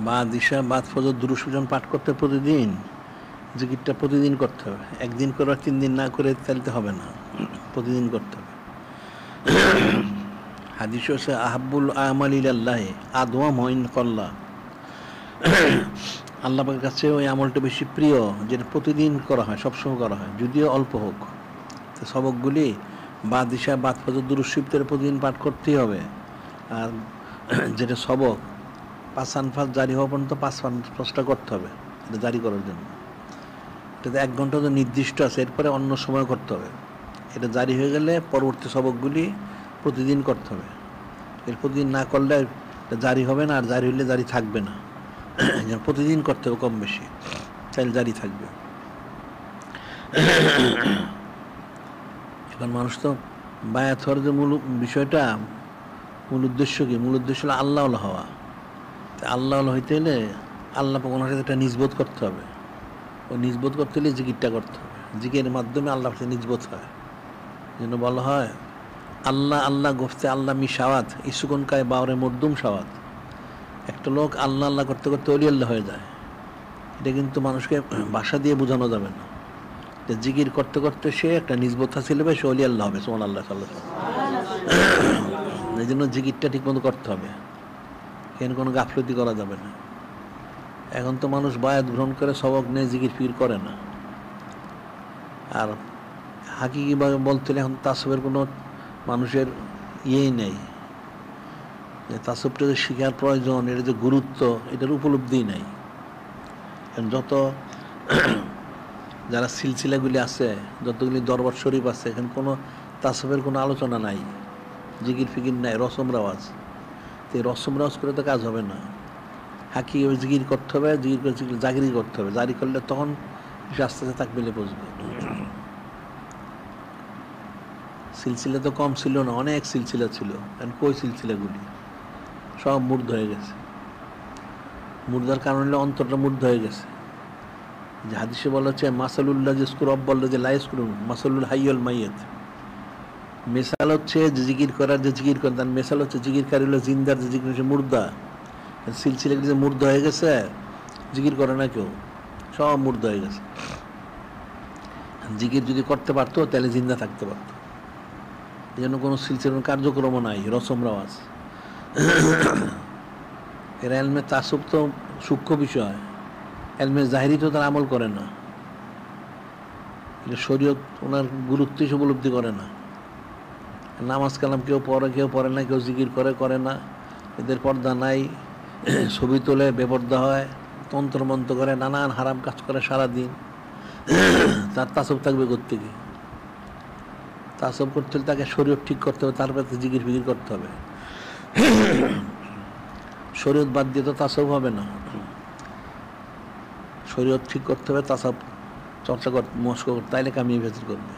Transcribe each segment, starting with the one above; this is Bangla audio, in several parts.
বা দিশা বাদ ফজর দুরূদ শরীফ পাঠ করতে প্রতিদিন, জিকিরটা প্রতিদিন করতে হবে। একদিন করে আর 3 দিন না করে চাইতে হবে না, প্রতিদিন করতে হবে। হাদিস হচ্ছে আহাব্বুল আমাল ইলাল্লাহি আদওয়ামু ইন কাল্লা। আল্লাহ পাকের কাছে ওই আমলটা বেশি প্রিয় যেটা প্রতিদিন করা হয়, সবসময় করা হয়, যদিও অল্প হোক। তো সবকগুলি বা দিশা বাদ ফজর দুরূদ শরীফ প্রতিদিন পাঠ করতেই হবে। আর যেটা সবক 5 আনফাস জারি হওয়া পর্যন্ত 5 আনফাসটা করতে হবে, এটা জারি করার জন্য। এটাতে 1 ঘন্টা তো নির্দিষ্ট আছে, এরপরে অন্য সময় করতে হবে। এটা জারি হয়ে গেলে পরবর্তী সবকগুলি প্রতিদিন করতে হবে। এর প্রতিদিন না করলে এটা জারি হবে না, আর জারি হলে জারি থাকবে না। প্রতিদিন করতে হবে কম বেশি, তাহলে জারি থাকবে। এখন মানুষ তো বায়াত হওয়ার যে মূল বিষয়টা, মূল উদ্দেশ্য কি? মূল উদ্দেশ্য হলো আল্লাহ হওয়া। আল্লাহ হইতে হলে আল্লাহ ওনার সাথে একটা নিজবোধ করতে হবে। ওই নিজবোধ করতে হলে জিকিরটা করতে হবে। জিকিরের মাধ্যমে আল্লাহর সাথে নিজবোধ হয়। যেন বলা হয় আল্লাহ আল্লাহ গফতে আল্লাহ মি সাওয়াত ইসুকন কায় বাউরে মরদুম সাওয়াত। একটা লোক আল্লাহ আল্লাহ করতে করতে অলি আল্লাহ হয়ে যায়। এটা কিন্তু মানুষকে ভাষা দিয়ে বোঝানো যাবে না। যে জিকির করতে করতে সে একটা নিজবোধ হাসিল হবে, সে অলি আল্লাহ হবে। সুবহানাল্লাহ সাল্লাল্লাহু আলাইহি। এই জন্য জিকিরটা ঠিক মতো করতে হবে, এখানে কোনো গাফলতি করা যাবে না। এখন তো মানুষ বায়াত গ্রহণ করে সবক নিয়ে জিকির ফিকির করে না। আর হাকিকিভাবে বলতে হলে এখন তাসবের কোনো মানুষের ইয়েই নেই, যে তাসবটা যে শিখার প্রয়োজন, এর যে গুরুত্ব, এটার উপলব্ধিই নাই। যত যারা সিলসিলাগুলি আছে, যতগুলি দরবার শরীফ আছে, এখানে কোনো তাসবের কোনো আলোচনা নাই, জিকির ফিকির নাই, রসম রেওয়াজ। তো এই রসম রেওয়াজ করে তো কাজ হবে না। হাকি জিকির করতে হবে, জিকির করে জাগিরি করতে হবে। জারি করলে তখন আস্তে আস্তে তাকবিলে পৌঁছবে। সিলসিলা তো কম ছিল না, অনেক সিলসিলা ছিল। এখন কই সিলসিলাগুলি? সব মূর্ধ হয়ে গেছে। মুর্দার কারণ হলে অন্তরটা মূর্ধ হয়ে গেছে। যে হাদিসে বলা হচ্ছে মাসালুল্লাহ জিস্কুর বললো যে লাইস করুন মাসালুল হাইয়ল মাইয়াত। মেসাল হচ্ছে যে জিকির করার, যে জিকির করেন তার মেসাল হচ্ছে জিকিরকারী হলো জিন্দার, যে জিকির হচ্ছে মুর্দা। সিলসিলাগুলি যে মূর্ধ হয়ে গেছে, জিকির করে না কেউ, সব মূর্ধ হয়ে গেছে। জিকির যদি করতে পারতো তাহলে জিন্দা থাকতে পারতো। এই জন্য কোনো সিলসিলার কার্যক্রমও নাই, রসম রেওয়াজ। এরা এলমে তাসব তো সূক্ষ্ম বিষয়, এলমে জাহিরি তো তারা আমল করে না। শরীয়ত ওনার গুরুত্ব হিসেবে উপলব্ধি করে না। নামাজ কালাম কেউ পড়ে না, কেউ জিকির করে না। এদের পর্দা নাই, ছবি তোলে, বেপর্দা হয়, তন্ত্রমন্ত্র করে, নানান হারাম কাজ করে সারাদিন। তার তাসব থাকবে কোত্থেকে? তাসব করতে হলে তাকে শরীয়ত ঠিক করতে হবে, তারপরে জিকির ফিকির করতে হবে। শরীয়ত বাদ দিয়ে তো তাসব হবে না। শরীয়ত ঠিক করতে হবে, তাসব চর্চা করতে, মস্ক করতে, তাইলে কামিয়ে ভেতর করবে।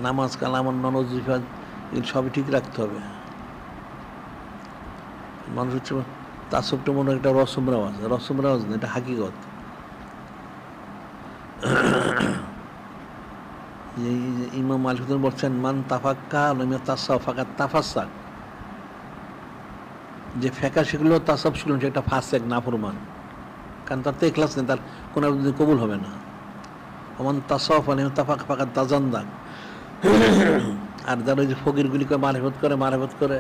নামাজ কালাম অন্যান্য ওজিফা সবই ঠিক রাখতে হবে। মানুষ হচ্ছে তাসবটা মনে হয় একটা রসম রেওয়াজ না, এটা হাকিগত। ইমাম মালিক বলছেন মান তাফাক্কা ফাকাত তাফাসসাক। যে ফেকা শিখলো তাসব শিখলো সে একটা ফাসেক, নাফরমান। কারণ তার তো ইখলাস নেই, তার কোনো কবুল হবে না। ওমান তাসাফ তাফাক ফাকাত তাজান্দাক। আর যারা ওই যে ফকিরগুলিকে মারেফত করে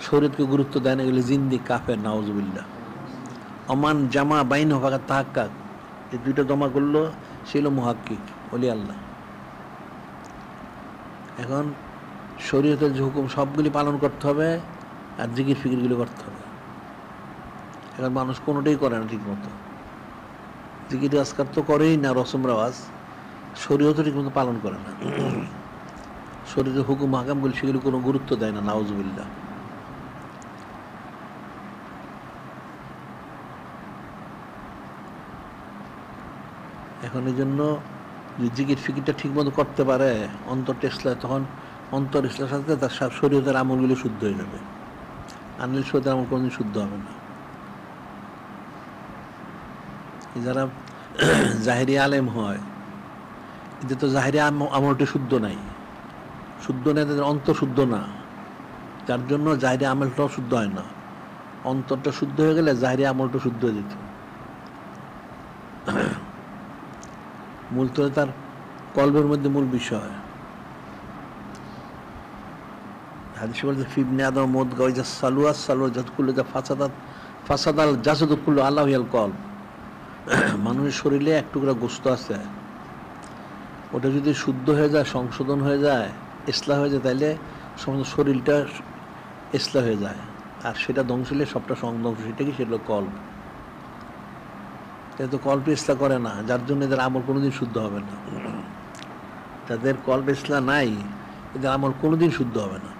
শরীয়তকে গুরুত্ব দেয় না, এগুলি জিন্দি কাফের, নাউজুবিল্লাহ। অমান জামা বাইন ফাকাত তাহাক্কাক। এই দুইটা জমা করলো ছিল মুহাক্কিক, ওলি আল্লাহ। এখন শরীয়তের যে হুকুম সবগুলি পালন করতে হবে, আর জিকির ফিকিরগুলি করতে হবে। এখন মানুষ কোনোটাই করে না ঠিক মতো। জিকির আজকার তো করেই না, রসম রেওয়াজ। শরীয়ত ঠিক মতো পালন করে না। শরীরের হুকুম হাকামগুলি সেগুলি কোনো গুরুত্ব দেয় না, নাউজুবিল্লাহ। এখন এই জন্য যে জিকির ফিকিরটা ঠিক মতো করতে পারে, অন্তরটা ইসলাম, তখন অন্তর ইসলামের সাথে তার সব শরীয়তের আমলগুলি শুদ্ধ হয়ে যাবে। আনলে শরীয়তের আমল কোনোদিন শুদ্ধ হবে না। যারা জাহেরি আলেম হয়, এদের তো জাহেরি আমলটা শুদ্ধ নাই, তাদের অন্তর শুদ্ধ না, যার জন্য জাহেরি আমলটাও শুদ্ধ হয় না। অন্তরটা শুদ্ধ হয়ে গেলে জাহিরি আমলটা শুদ্ধ হয়ে যেত। মূল তো তার কলবের মধ্যে মূল বিষয়। হাদিসে বলছে ফিবনে আদম মদ গাওয়া সালুয়া সালুয়া যতকুল্লো যা ফাসাদাল জাসদুকুল্লো আল্লাহ ইয়াল কলব। মানুষের শরীরে এক টুকরা গোস্ত আছে, ওটা যদি শুদ্ধ হয়ে যায়, সংশোধন হয়ে যায়, ইসলাহ হয়ে যায়, তাইলে সমস্ত শরীরটা ইসলাহ হয়ে যায়। আর সেটা ধ্বংস হলে সবটা ধ্বংস। সেটা কি? সেটা কল্প। তো কল্প ইসলাহ করে না, যার জন্য এদের আমল কোনোদিন শুদ্ধ হবে না। যাদের কল্প ইসলাহ নাই, এদের আমল কোনোদিন শুদ্ধ হবে না।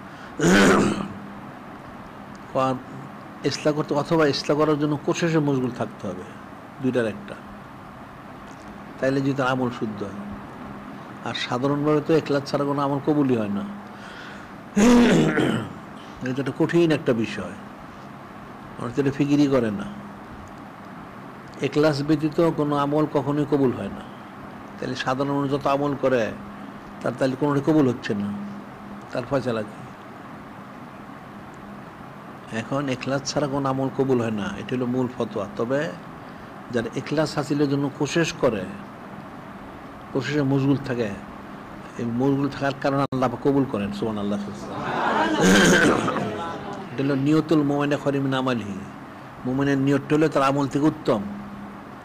ইসলাহ করতে, অথবা ইসলাহ করার জন্য কোশিশে মশগুল থাকতে হবে, দুইটার একটা, তাইলে যদি তার আমল শুদ্ধ হয়। আর সাধারণভাবে তো ইখলাস ছাড়া কোনো আমল কবুলই হয় না। এটা একটা কঠিন একটা বিষয়, মানুষ এটা ফিকিরই করে না। ইখলাস ব্যতীত কোনো আমল কখনোই কবুল হয় না। তাহলে সাধারণ মানুষ যত আমল করে তার তাহলে কোনোটা কবুল হচ্ছে না, তার ফয়সালা কি? এখন ইখলাস ছাড়া কোনো আমল কবুল হয় না, এটা হলো মূল ফতোয়া। তবে যারা ইখলাস হাসিলের জন্য কোশিশ করে, কোশিশে মশগুল থাকে, এই মশগুল থাকার কারণে আল্লাহ কবুল করেন। সুবহানাল্লাহ। এটা হলো নিয়তুল মুমিনে খয়রুম মিন আমালিহি। মুমিনের নিয়তটা হলো তার আমল থেকে উত্তম।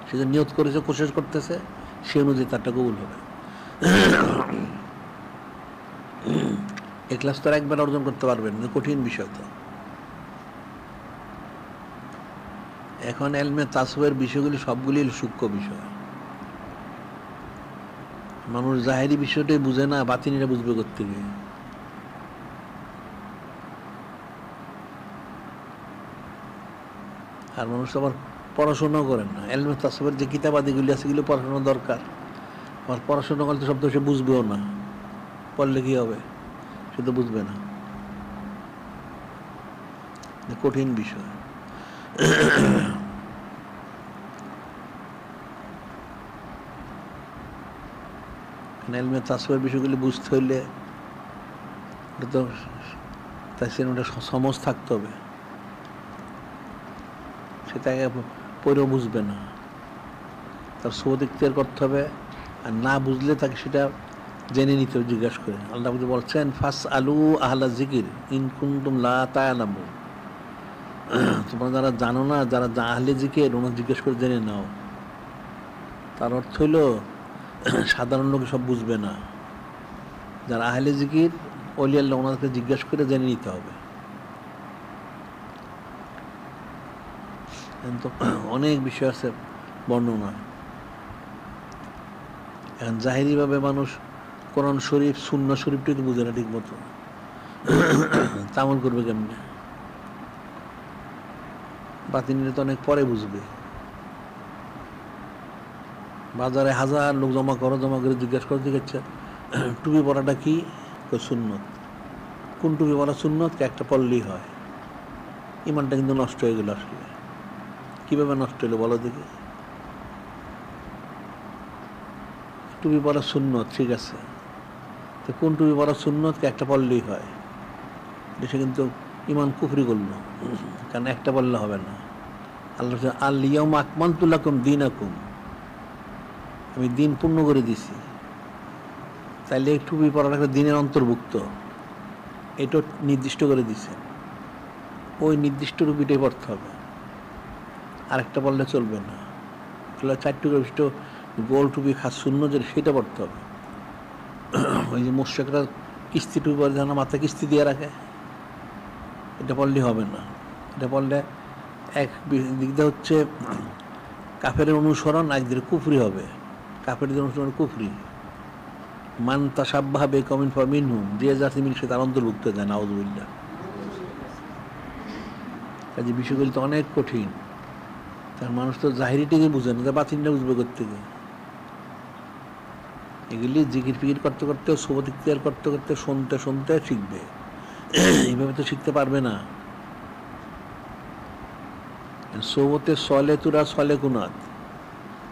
সে যে নিয়ত করেছে, কোশিশ করতেছে, সে অনুযায়ী তারটা কবুল হবে। ইখলাস তো আর একবার অর্জন করতে পারবেন না, কঠিন বিষয় তো। এখন ইলমে তাসাউফের বিষয়গুলি সবগুলি সূক্ষ্ম বিষয়। মানুষ জাহেরি বিষয়টাই বুঝে না, বাতিনিরা বুঝবে কোত্থেকে? আর মানুষ আবার পড়াশোনাও করেন না। ইলমে তাসাউফের যে কিতাবাদিগুলি আছে, এগুলো পড়াশোনা দরকার। আর পড়াশোনা করলে সব তো সে বুঝবেও না, পড়লে কি হবে? সে তো বুঝবে না, কঠিন বিষয়। ইলমে তাসাউফের বিষয়গুলি বুঝতে হইলে তো তাই ওটা সমজ থাকতে হবে। সেটাকে পড়েও বুঝবে না, তার সবুত ইখতিয়ার করতে হবে। আর না বুঝলে তাকে সেটা জেনে নিতে হবে, জিজ্ঞাসা করে। আল্লাহ বলছেন ফাস আলু আহলা জিকির ইন কুনতুম লা তা'লামুন। তোমরা যারা জানো না, যারা আহলে জিকির, ওনাকে জিজ্ঞেস করে জেনে নাও। তার অর্থ হইল সাধারণ লোক সব বুঝবে না। যারা আহলে জিকির, ওলি আল্লাহ, ওনাদেরকে জিজ্ঞাসা করে জেনে নিতে হবে। তো অনেক বিষয় আছে বর্ণনা। এখন জাহিরিভাবে মানুষ কোরআন শরীফ, সুন্নাহ শরীফটা তো বুঝে না ঠিক মতো, তামল করবে কেমনে? বাতিনিরা তো অনেক পরে বুঝবে। বাজারে হাজার লোক জমা করে জিজ্ঞাসা করে জিজ্ঞাসা, টুপি পরাটা কি? সুন্নত। কোন টুপি পরা সুন্নত? একটা পড়লেই হয়। ইমানটা কিন্তু নষ্ট হয়ে গেল। আসলে কিভাবে নষ্ট হলো বলো দেখি? টুপি পরা সুন্নত, ঠিক আছে, তো কোন টুপি পরা সুন্নত? একটা পড়লেই হয়। সে কিন্তু ইমান কুফরি করলো, কারণ একটা পড়লে হবে না। আল্লাহ আল ইয়াউমা আকমালতু লাকুম দীনাকুম, আমি দিন পূর্ণ করে দিছি। তাইলে টুপি পরাটা একটা দিনের অন্তর্ভুক্ত, এটা নির্দিষ্ট করে দিছে। ওই নির্দিষ্ট টুপিটাই পড়তে হবে, আরেকটা পড়লে চলবে না। 4 টুকরা বিশিষ্ট গোল টুপি খাস শূন্য, যে সেটা পড়তে হবে। ওই যে মোশাকরা কিস্তি টুপি পরে যেন মাথায় কিস্তি দিয়ে রাখে, এটা পড়লেই হবে না। এটা পড়লে এক দিক দিয়ে হচ্ছে কাফের অনুসরণ, একদিকে কুফরি হবে। কাফেরদের অনুসরণ কুফরি। মান তাশাব্বাহা বিকওমিন ফামিনহুম, যে জাতি মিল সে তার অন্তর্ভুক্ত যায়। নাউযুবিল্লাহ। কাজে বিষয়গুলি তো অনেক কঠিন। তার মানুষ তো জাহিরিটিকে বুঝে না, বাতিনটা বুঝবে কোত্থেকে? এগুলি জিকির ফিকির করতে করতে, সুবত ইখতিয়ার করতে করতে, শুনতে শুনতে শিখবে। এইভাবে তো শিখতে পারবে না। সোবতে সলে তুরা সলে কুনাত,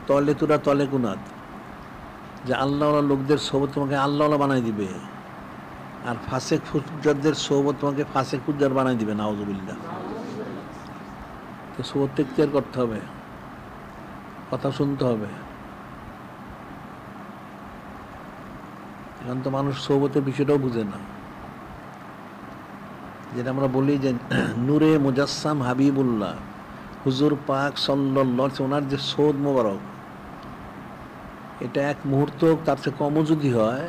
তলে তুরা তলে কুনাত, যে আল্লাহওয়ালা লোকদের সোবত তোমাকে আল্লাহওয়ালা বানাই দিবে, আর ফাসেক ফুজ্জারদের সোবত তোমাকে ফাসেক ফুজ্জার বানাই দিবে। নাউযুবিল্লাহ। তো সোবত ইখতিয়ার করতে হবে, কথা শুনতে হবে। এখন তো মানুষ সোবতের বিষয়টাও বুঝে না। যেটা আমরা বলি যে নূরে মুজাসসাম হাবিবুল্লাহ হুজুর পাক সাল্লাল্লাহু, ওনার যে সোদ মোবারক, এটা এক মুহূর্ত তার চেয়ে কমও যদি হয়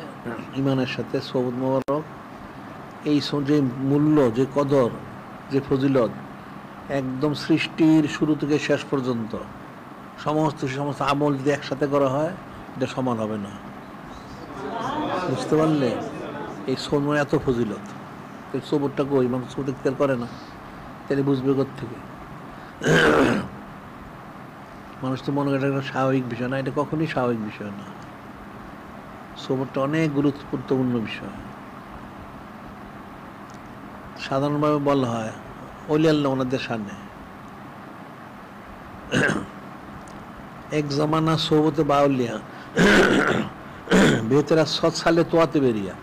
ইমানের সাথে সোদ মোবারক, এই যে মূল্য, যে কদর, যে ফজিলত, একদম সৃষ্টির শুরু থেকে শেষ পর্যন্ত সমস্ত আমল যদি একসাথে করা হয় এটা সমান হবে না। বুঝতে পারলে? এই সোদ এত ফজিলত, এই সোবরটা কই মানুষ সোবত ইখতিয়ার করে না, তাহলে বুঝবে কোত্থেকে? মানুষ তো মনে করে একটা স্বাভাবিক বিষয় না, এটা কখনই স্বাভাবিক বিষয় না। সোবরটা অনেক গুরুত্বপূর্ণ বিষয়। সাধারণভাবে বলা হয় ওলি আল্লাহ ওনাদের সামনে এক জমানা সোবতে বাউলিয়া বেহতেরা 100 সালে তোয়াতে বেরিয়া।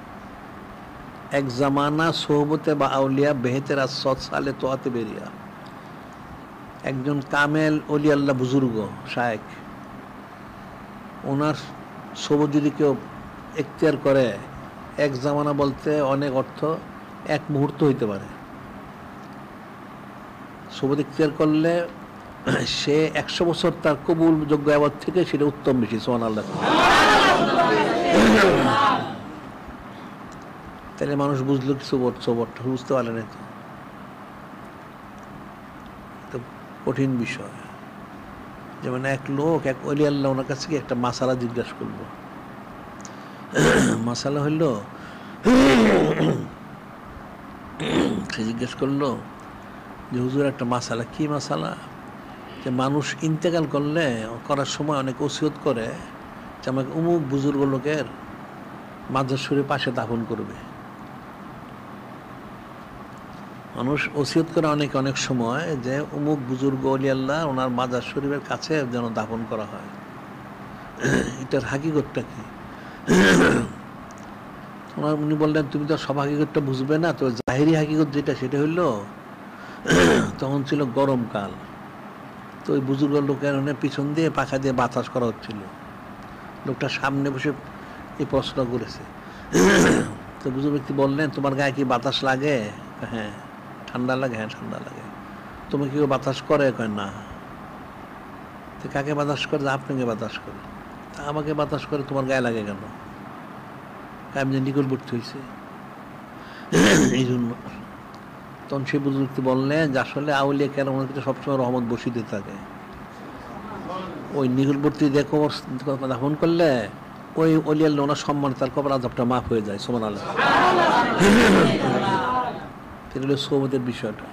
এক জামানা সোহবতে বা আউলিয়া বেহতেরা 100 সালে তোয়াতে বেরিয়া। একজন কামেল ওলি আল্লাহ বুজুর্গ শায়েখ, ওনার সোবত যদি কেউ ইখতিয়ার করে, এক জামানা বলতে অনেক অর্থ এক মুহূর্ত হইতে পারে। সোবত ইখতিয়ার করলে সে 100 বছর তার কবুল যোগ্য আবাদ থেকে সেটা উত্তম বেশি। সুবহানাল্লাহ। তাহলে মানুষ বুঝলো কি সোবরটা বুঝতে পারে না, তো কঠিন বিষয়। যেমন এক লোক, এক ওলি আল্লাহ, ওনার কাছে একটা মাসালা জিজ্ঞাসা করলো। মাসালা হইল, সে জিজ্ঞেস করলো যে হুজুর একটা মাসালা। কি মাসালা? যে মানুষ ইন্তেকাল করলে করার সময় অনেক ওসিয়ত করে যে আমাকে অমুক বুজুর্গ লোকের মাজার শরীফের পাশে দাফন করবে। মানুষ ওসিয়ত করে অনেক সময় যে অমুক বুজুর্গ ওলি আল্লাহ ওনার মাজার শরীফের কাছে যেন দাফন করা হয়। এটার হাকিকতটা কি? উনি বললেন, তুমি তো সব হাকিকতটা বুঝবে না, তো জাহিরি হাকিকত যেটা, সেটা হইল তখন ছিল গরমকাল, তো ওই বুজুর্গ লোকের পিছন দিয়ে পাখা দিয়ে বাতাস করা হচ্ছিল। লোকটা সামনে বসে এই প্রশ্ন করেছে। তো বুজুর্গ ব্যক্তি বললেন, তোমার গায়ে কি বাতাস লাগে? হ্যাঁ। ঠান্ডা লাগে? হ্যাঁ ঠান্ডা লাগে। তুমি কেউ বাতাস করে? কয় না। তো কাকে বাতাস করে? আপনাকে বাতাস করে। তা আমাকে বাতাস করে, তোমার গায়ে লাগে কেন? আমি যে নিকটবর্তী হয়েছে এই জন্য। তখন সে বুজুর্গ বললেন যে আসলে আউলিয়া কেন ওনার ভিতরে সবসময় রহমত বসিতে থাকে। ওই নিকটবর্তী দেখো দাফন করলে ওই ওলি আল্লাহ ওনার সম্মান, তার কবর আযাবটা মাফ হয়ে যায়। সুবহানাল্লাহ। এটা হলো সোবতের বিষয়টা।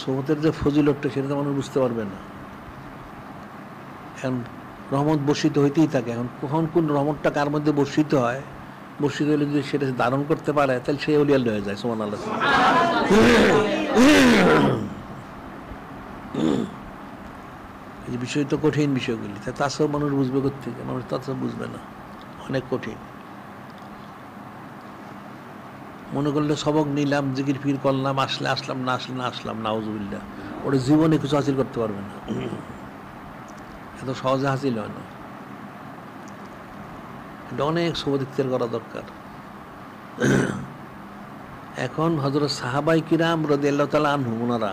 সোবতের যে ফজিলতটা, সেটা তো মানুষ বুঝতে পারবে না। এখন রহমত বর্ষিত হইতেই থাকে। এখন কখন কোন রহমতটা কার মধ্যে বর্ষিত হয়, বর্ষিত হলে যদি সেটা ধারণ করতে পারে, তাহলে সে ওলি আল্লাহ হয়ে যায়। সুবহানাল্লাহ। এই বিষয় তো কঠিন বিষয়গুলি, তাছাড়াও মানুষ বুঝবে কোত্থেকে? মানুষ তাছাড়া বুঝবে না, অনেক কঠিন। মনে করলে সবক নিলাম, জিকির ফিকির করলাম, আসলে আসলাম, না আসলে না আসলাম, নাউজুবিল্লাহ, ওটা জীবনে কিছু হাসিল করতে পারবে না। এত সহজে হাসিল হয় না। এটা অনেক সোবত ইখতিয়ার করা দরকার। এখন হযরত সাহাবাই কিরাম রাদিয়াল্লাহু তাআলা আনহুম, ওনারা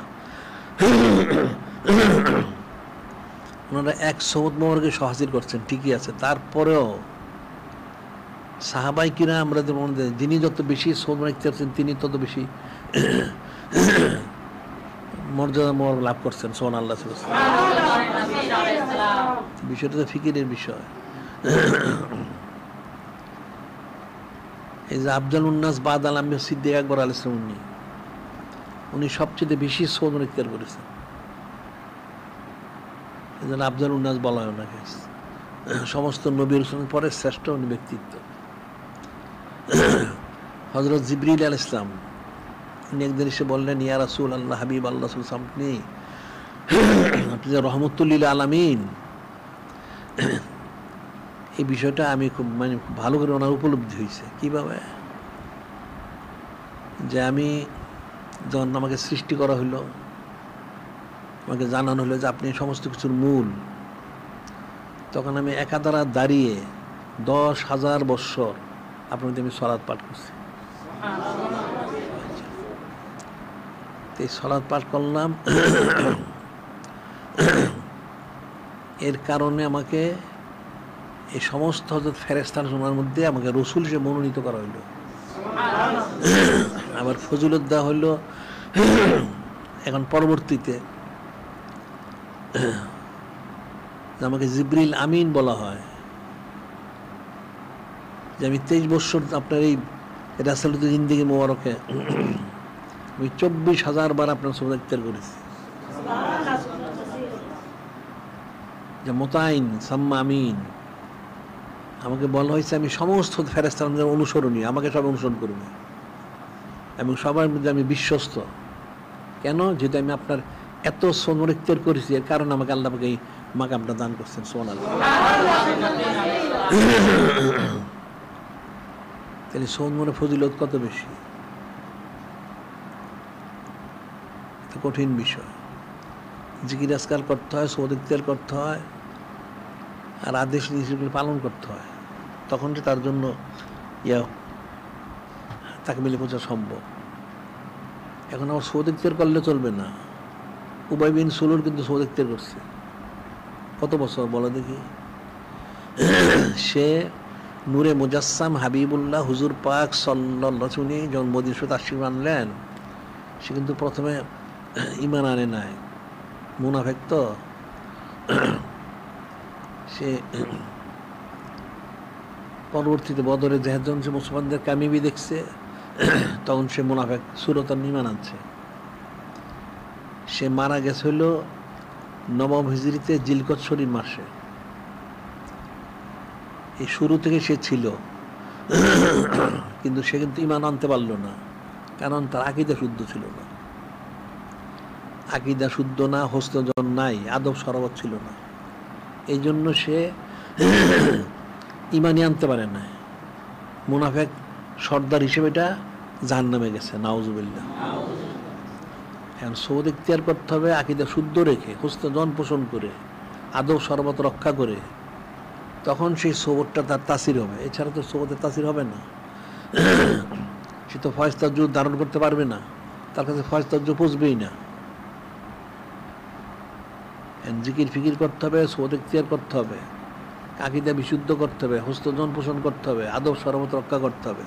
এক সোবত মোবারকে হাসিল করছেন, ঠিকই আছে। তারপরেও সাহাবাই কিরাম রাদিয়াল্লাহু তাআলা, যিনি যত বেশি সোবত ইখতিয়ার করছেন, তিনি তত বেশি মর্যাদা মোবারক লাভ করছেন। সুবহানাল্লাহ। বিষয়টা তো ফিকিরের বিষয়। এই যে আফজাল উন্নাস বাদ আল আম্বিয়া সিদ্দিক আকবর আলাইহিস সালাম, উনি সবচেয়ে বেশি সোবত ইখতিয়ার করেছেন। এই জন্য আফজাল উন্নাস বলা হয় ওনাকে। সমস্ত নবী রাসূলের পরে শ্রেষ্ঠ উনি ব্যক্তিত্ব। হযরত জিবরিল আলাইহিস সালাম উনি একদিন এসে বললেন, ইয়া রাসূলুল্লাহ, হাবিব আল্লাহ সাল্লাল্লাহু আলাইহি ওয়াসাল্লাম, আপনি যে রহমতুল লিল আলামিন, এই বিষয়টা আমি খুব ভালো করে ওনার উপলব্ধি হয়েছে। কিভাবে? যে আমি যখন আমাকে সৃষ্টি করা হইলো, আমাকে জানানো হলো যে আপনি সমস্ত কিছুর মূল। তখন আমি একাধারা দাঁড়িয়ে 10,000 বৎসর আপনার আমি সলাৎ পাঠ করছি। এই সলাৎ পাঠ করলাম, এর কারণে আমাকে এই সমস্ত হযরত ফেরেশতার জমার মধ্যে আমাকে রসুল হিসেবে মনোনীত করা হইল। আবার ফজিলত দেওয়া হইল এখন পরবর্তীতে, আমাকে জিবরিল আমিন বলা হয়, যে আমি 23 বছর আপনার এই রাসূলের জিন্দেগি মোবারকে আমি 24,000 বার আপনার সুবহান ইফতার করেছি। যে মোতাইন সাম্মা আমিন, আমাকে বলা হয়েছে আমি সমস্ত ফেরেশতার মধ্যে অনুসরণীয়, আমাকে সব অনুসরণ করবে এবং সবার মধ্যে আমি বিশ্বস্ত। কেন? যেহেতু আমি আপনার এত সুবহান ইফতার করেছি, এর কারণে আমাকে আল্লাহ পাক এই মাকামটা দান করছেন। সুবহানাল্লাহ। তাহলে সুবহানের ফজিলত কত বেশি, কঠিন বিষয়। জিকির আজকার করতে হয়, সুবহান ইফতার করতে হয়, আর আদেশ নিষেধগুলো পালন করতে হয়, তখন যে তার জন্য তাকে মিলে পৌঁছা সম্ভব। এখন আবার সুবহান ইফতার করলে চলবে না। উবাই বিন সুলুল কিন্তু সুবহান ইফতার করছে কত বছর বলো দেখি। সে নূরে মুজাসসাম হাবিবুল্লাহ হুজুর পাক সাল্লাল্লাহু আলাইহি যখন মদিনা শরীফে তাশরীফ আনলেন, সে কিন্তু প্রথমে ঈমান আনে নাই, মুনাফিক তো। সে পরবর্তীতে বদরে যখন সে মুসলমানদের কামিয়াবি দেখছে, তখন সে মুনাফিক সুরত ঈমান আনছে। সে মারা গেছে হইল নবম হিজরিতে জিলকত শরীফ মাসে। এই শুরু থেকে সে ছিল, কিন্তু সে কিন্তু ঈমান আনতে পারল না, কারণ তার আকীদা শুদ্ধ ছিল না। আকীদা শুদ্ধ না, হোসন নাই, আদব সরবত ছিল না, এই জন্য সে ঈমানই আনতে পারে না। মুনাফিক সর্দার হিসেবে এটা জাহান্নামে গেছে, নাউজুবিল্লাহ। এখন সুবহান ইখতিয়ার করতে হবে আকীদা শুদ্ধ রেখে, হোসন পোষণ করে, আদব সরবত রক্ষা করে, তখন সেই সুবহানটা তার তাসির হবে। এছাড়া তো সুবহানের তাসির হবে না। সে তো ফয়েজ তাওজ্জুহ ধারণ করতে পারবে না, তার কাছে ফয়েজ তাওজ্জুহ পৌঁছবেই না। জিকির ফিকির করতে হবে, সুবহান ইখতিয়ার করতে হবে, আকীদা বিশুদ্ধ করতে হবে, হোসন পোষণ করতে হবে, আদব সরবত রক্ষা করতে হবে,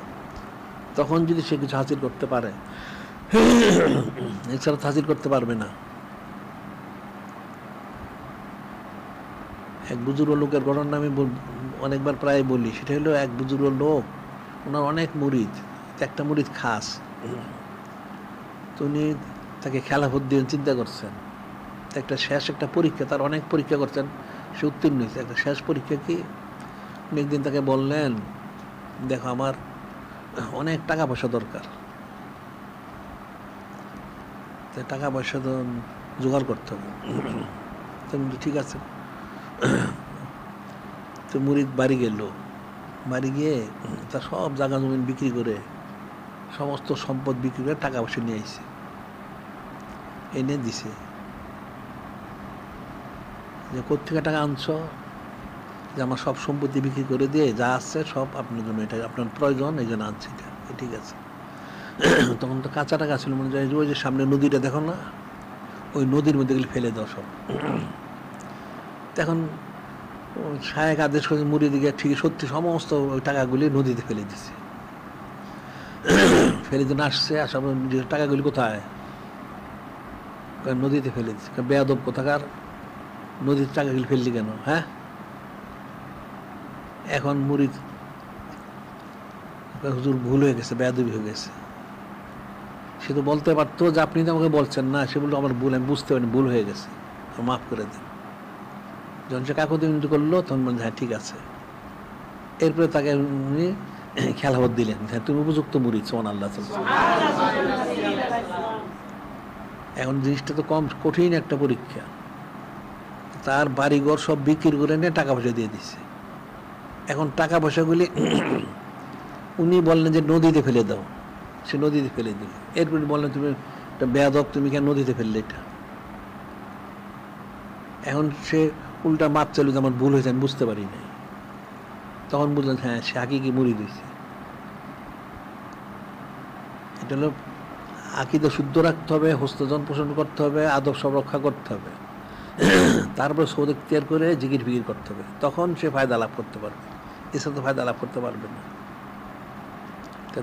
তখন যদি সে কিছু হাসিল করতে পারে। এছাড়া হাসিল করতে পারবে না। এক বুজুর্গ লোকের ঘটনা আমি অনেকবার প্রায় বলি। সেটা হলো এক বুজুর্গ লোক, ওনার অনেক মুরিদ, একটা মুরিদ খাস, তো উনি তাকে খেলাফত দিয়ে চিন্তা করছেন। একটা শেষ একটা পরীক্ষা, তার অনেক পরীক্ষা করছেন, সে উত্তীর্ণ হয়েছে। একটা শেষ পরীক্ষা কি, উনি একদিন তাকে বললেন, দেখো আমার অনেক টাকা পয়সা দরকার, টাকা পয়সা তো জোগাড় করতে হবে। ঠিক আছে। তো মুরিদ বাড়ি গেল, বাড়ি গিয়ে তার সব জায়গা জমিন বিক্রি করে, সমস্ত সম্পদ বিক্রি করে টাকা পয়সা নিয়ে আইছে, এনে দিছে। যে কোত্থেকে টাকা আনছো? যে আমার সব সম্পত্তি বিক্রি করে দিয়ে যা আসছে সব আপনার জন্য, এটা আপনার প্রয়োজন, এই জন্য আনছি এটা। ঠিক আছে। তখন তো কাঁচা টাকা ছিল, মনে হয় ওই যে সামনে নদীটা দেখো না, ওই নদীর মধ্যে গেলে ফেলে দাও সব। তখন শায়েক আদেশ করে মুড়িয়ে দিকে, ঠিক সত্যি সমস্ত ওই টাকাগুলি নদীতে ফেলে দিছে। ফেলে দিন আসছে, আসা টাকাগুলি কোথায়? নদীতে ফেলে দিচ্ছে। বেয়াদব কোথাকার, নদীর টাকাগুলি ফেললি কেন? হ্যাঁ, এখন মুরিদ হুজুর ভুল হয়ে গেছে, বেয়াদবি হয়ে গেছে। সে তো বলতে পারতো যে আপনি তো আমাকে বলছেন না, সে বললো আমার ভুল, আমি বুঝতে পারিনি, ভুল হয়ে গেছে, মাফ করে দিন। যখন সে কাকুতি করলো তখন বলছে হ্যাঁ ঠিক আছে। এরপরে তাকে উনি খেলাফত দিলেন, হ্যাঁ তুমি উপযুক্ত মুরিদ। সুবহানাল্লাহ। এখন জিনিসটা তো কম কঠিন একটা পরীক্ষা। তার বাড়িঘর সব বিক্রি করে নিয়ে টাকা পয়সা দিয়ে দিচ্ছে। এখন টাকা পয়সাগুলি উনি বললেন যে নদীতে ফেলে দাও, সে নদীতে ফেলে দিল। এরপরে বললেন তুমি একটা বেয়াদব, তুমি কেন নদীতে ফেললে এটা? এখন সে উল্টা মাপ চাইল যে আমার ভুল হয়েছে, আমি বুঝতে পারি নাই। তখন বুঝলেন হ্যাঁ সে হাকিকি মুড়ি দিয়েছে। এটা হলো আকীদা শুদ্ধ রাখতে হবে, হস্তজন পোষণ করতে হবে, আদব সব রক্ষা করতে হবে, তারপর সৌদ ইখতিয়ার করে জিকির ফিকির করতে হবে, তখন সে ফায়দা লাভ করতে পারবে। এছাড়া তো ফায়দা লাভ করতে পারবে না।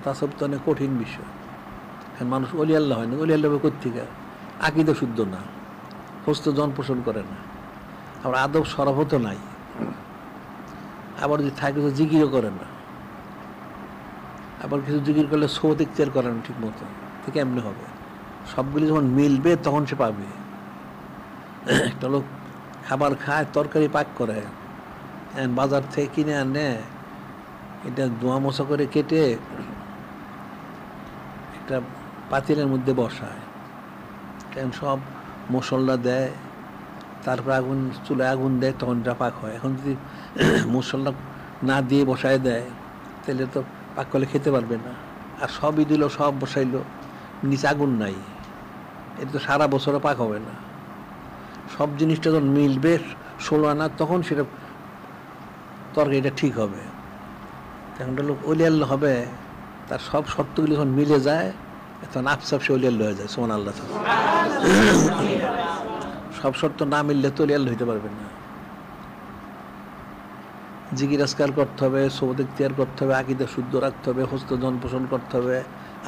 তাসব তো অনেক কঠিন বিষয়। মানুষ অলি আল্লাহ হয় না, অলি আল্লাহ কোত্থেকে? আকীদা শুদ্ধ না, হস্তজন পোষণ করে না, আবার আদব সরবত নাই, আবার যদি থাকে তো জিকিরও করে না, আবার কিছু জিকির করলে সৌদ ইখতিয়ার করে না ঠিক মতো, তো কেমনি হবে? সবগুলি যখন মিলবে তখন সে পাবে। একটা লোক খাবার খায়, তরকারি পাক করে, বাজার থেকে কিনে আনে, এটা ধোঁয়া মোছা করে কেটে একটা পাতিলের মধ্যে বসায়, কারণ সব মশলা দেয়, তারপর আগুন চুলায় আগুন দেয়, তখন যা পাক হয়। এখন যদি মশলা না দিয়ে বসায় দেয় তাহলে তো পাক করলে খেতে পারবে না। আর সবই দিল, সব বসাইলো, নিচে আগুন নাই, এটা তো সারা বছরও পাক হবে না। সব জিনিসটা যখন মিলবে 16 আনা, তখন সেটা তরকারিটা ঠিক হবে। এখন লোক অলি আল্লাহ হবে, তার সব শর্তগুলি যখন মিলে যায় তখন আপসাপ সে অলি আল্লাহ হয়ে যায়। সুবহানাল্লাহ। সব শর্ত না মিললে তো অলি আল্লাহ হইতে পারবে না। জিকির আজকার করতে হবে, সৌদ ইখতিয়ার করতে হবে, আকীদা শুদ্ধ রাখতে হবে, হস্তজন পোষণ করতে হবে,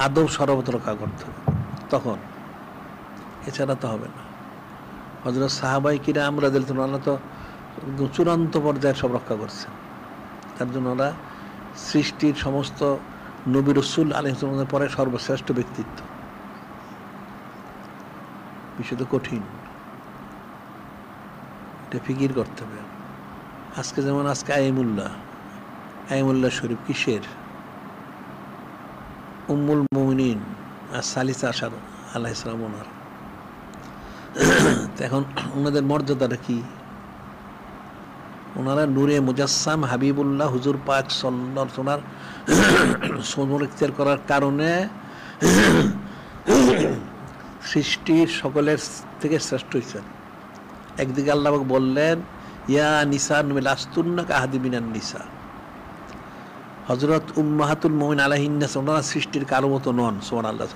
আদব সরবত রক্ষা করতে হবে, তখন। এছাড়া তো হবে না। হযরত সাহাবায়ে কিরাম রাদিয়াল্লাহু আনহুম তো চূড়ান্ত পর্যায়ে সব রক্ষা করছেন। তার জন্য ওরা সৃষ্টির সমস্ত নবী রাসূল আলাইহিস সালামের পরে সর্বশ্রেষ্ঠ ব্যক্তিত্ব। বিষয় তো কঠিন, এটা ফিকির করতে হবে। আজকে যেমন আজকে আইমুল্লাহ শরীফ কিসের? উম্মুল মুমিনিন আর সালিসা আশার আলাইহিস সালাম ওনার। এখন ওনাদের মর্যাদাটা কি? ওনারা নূরে মুজাসসাম হাবিবুল্লাহ হুজুর পাক সাল্লাল্লাহু আলাইহি ওয়াসাল্লাম সৌদ ইখতিয়ার করার কারণে সৃষ্টির সকলের থেকে শ্রেষ্ঠ হয়েছেন। একদিকে আল্লাহ বললেন ইয়া নিসা লাস্তুন্না কাহাদি মিনান নিসা, হযরত উম্মাহাতুল মুমিন আলাইহিন্নাস ওনারা সৃষ্টির কারো মতো নন। সুবহানাল্লাহ।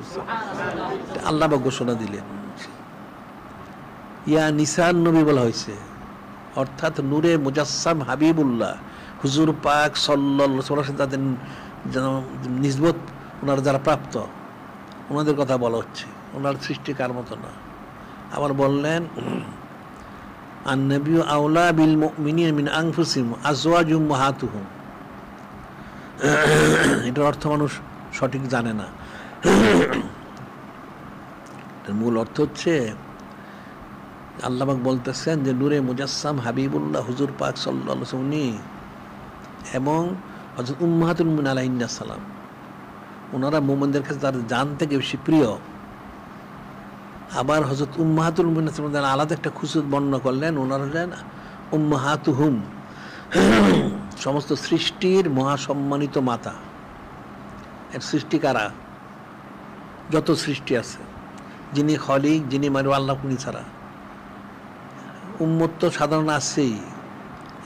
আল্লাহ ঘোষণা দিলেন, ইয়া নিসান নবী বলা হয়েছে, অর্থাৎ নূরে মুজাসসাম হাবিবুল্লাহ হুজুর পাক সাল্লাল্লাহু আলাইহি ওয়াসাল্লাম তাদের নিসবত, ওনারা যারা প্রাপ্ত, ওনাদের কথা বলা হচ্ছে, ওনার সৃষ্টি কার মতো না। আবার বললেন আন-নবিয়্যু আওলা বিল মুমিনিনা মিন আনফুসিহিম আজওয়াজুহুম উম্মাহাতুহুম। এটার অর্থ মানুষ সঠিক জানে না। মূল অর্থ হচ্ছে আল্লাহ পাক বলতেছেন যে নূরে মুজাসসাম হাবিবুল্লাহ হুজুর পাক সাল্লাল্লাহু আলাইহি ওয়াসাল্লাম এবং হযরত উম্মাহাতুল মুমিনিন আলাইহিন্নাস সালাম, ওনারা মুমিনদের কাছে তার জান থেকে বেশি প্রিয়। আবার হযরত উম্মাহাতুল মুমিনিন আলাদা একটা খুসুত বর্ণনা করলেন, ওনারা হলেন উম্মাহাতুহুম, সমস্ত সৃষ্টির মহাসম্মানিত মাতা। এর সৃষ্টি কারা? যত সৃষ্টি আছে, যিনি খলিক, যিনি মারু আল্লাহ কুনি ছাড়া। উম্মত তো সাধারণ আছেই,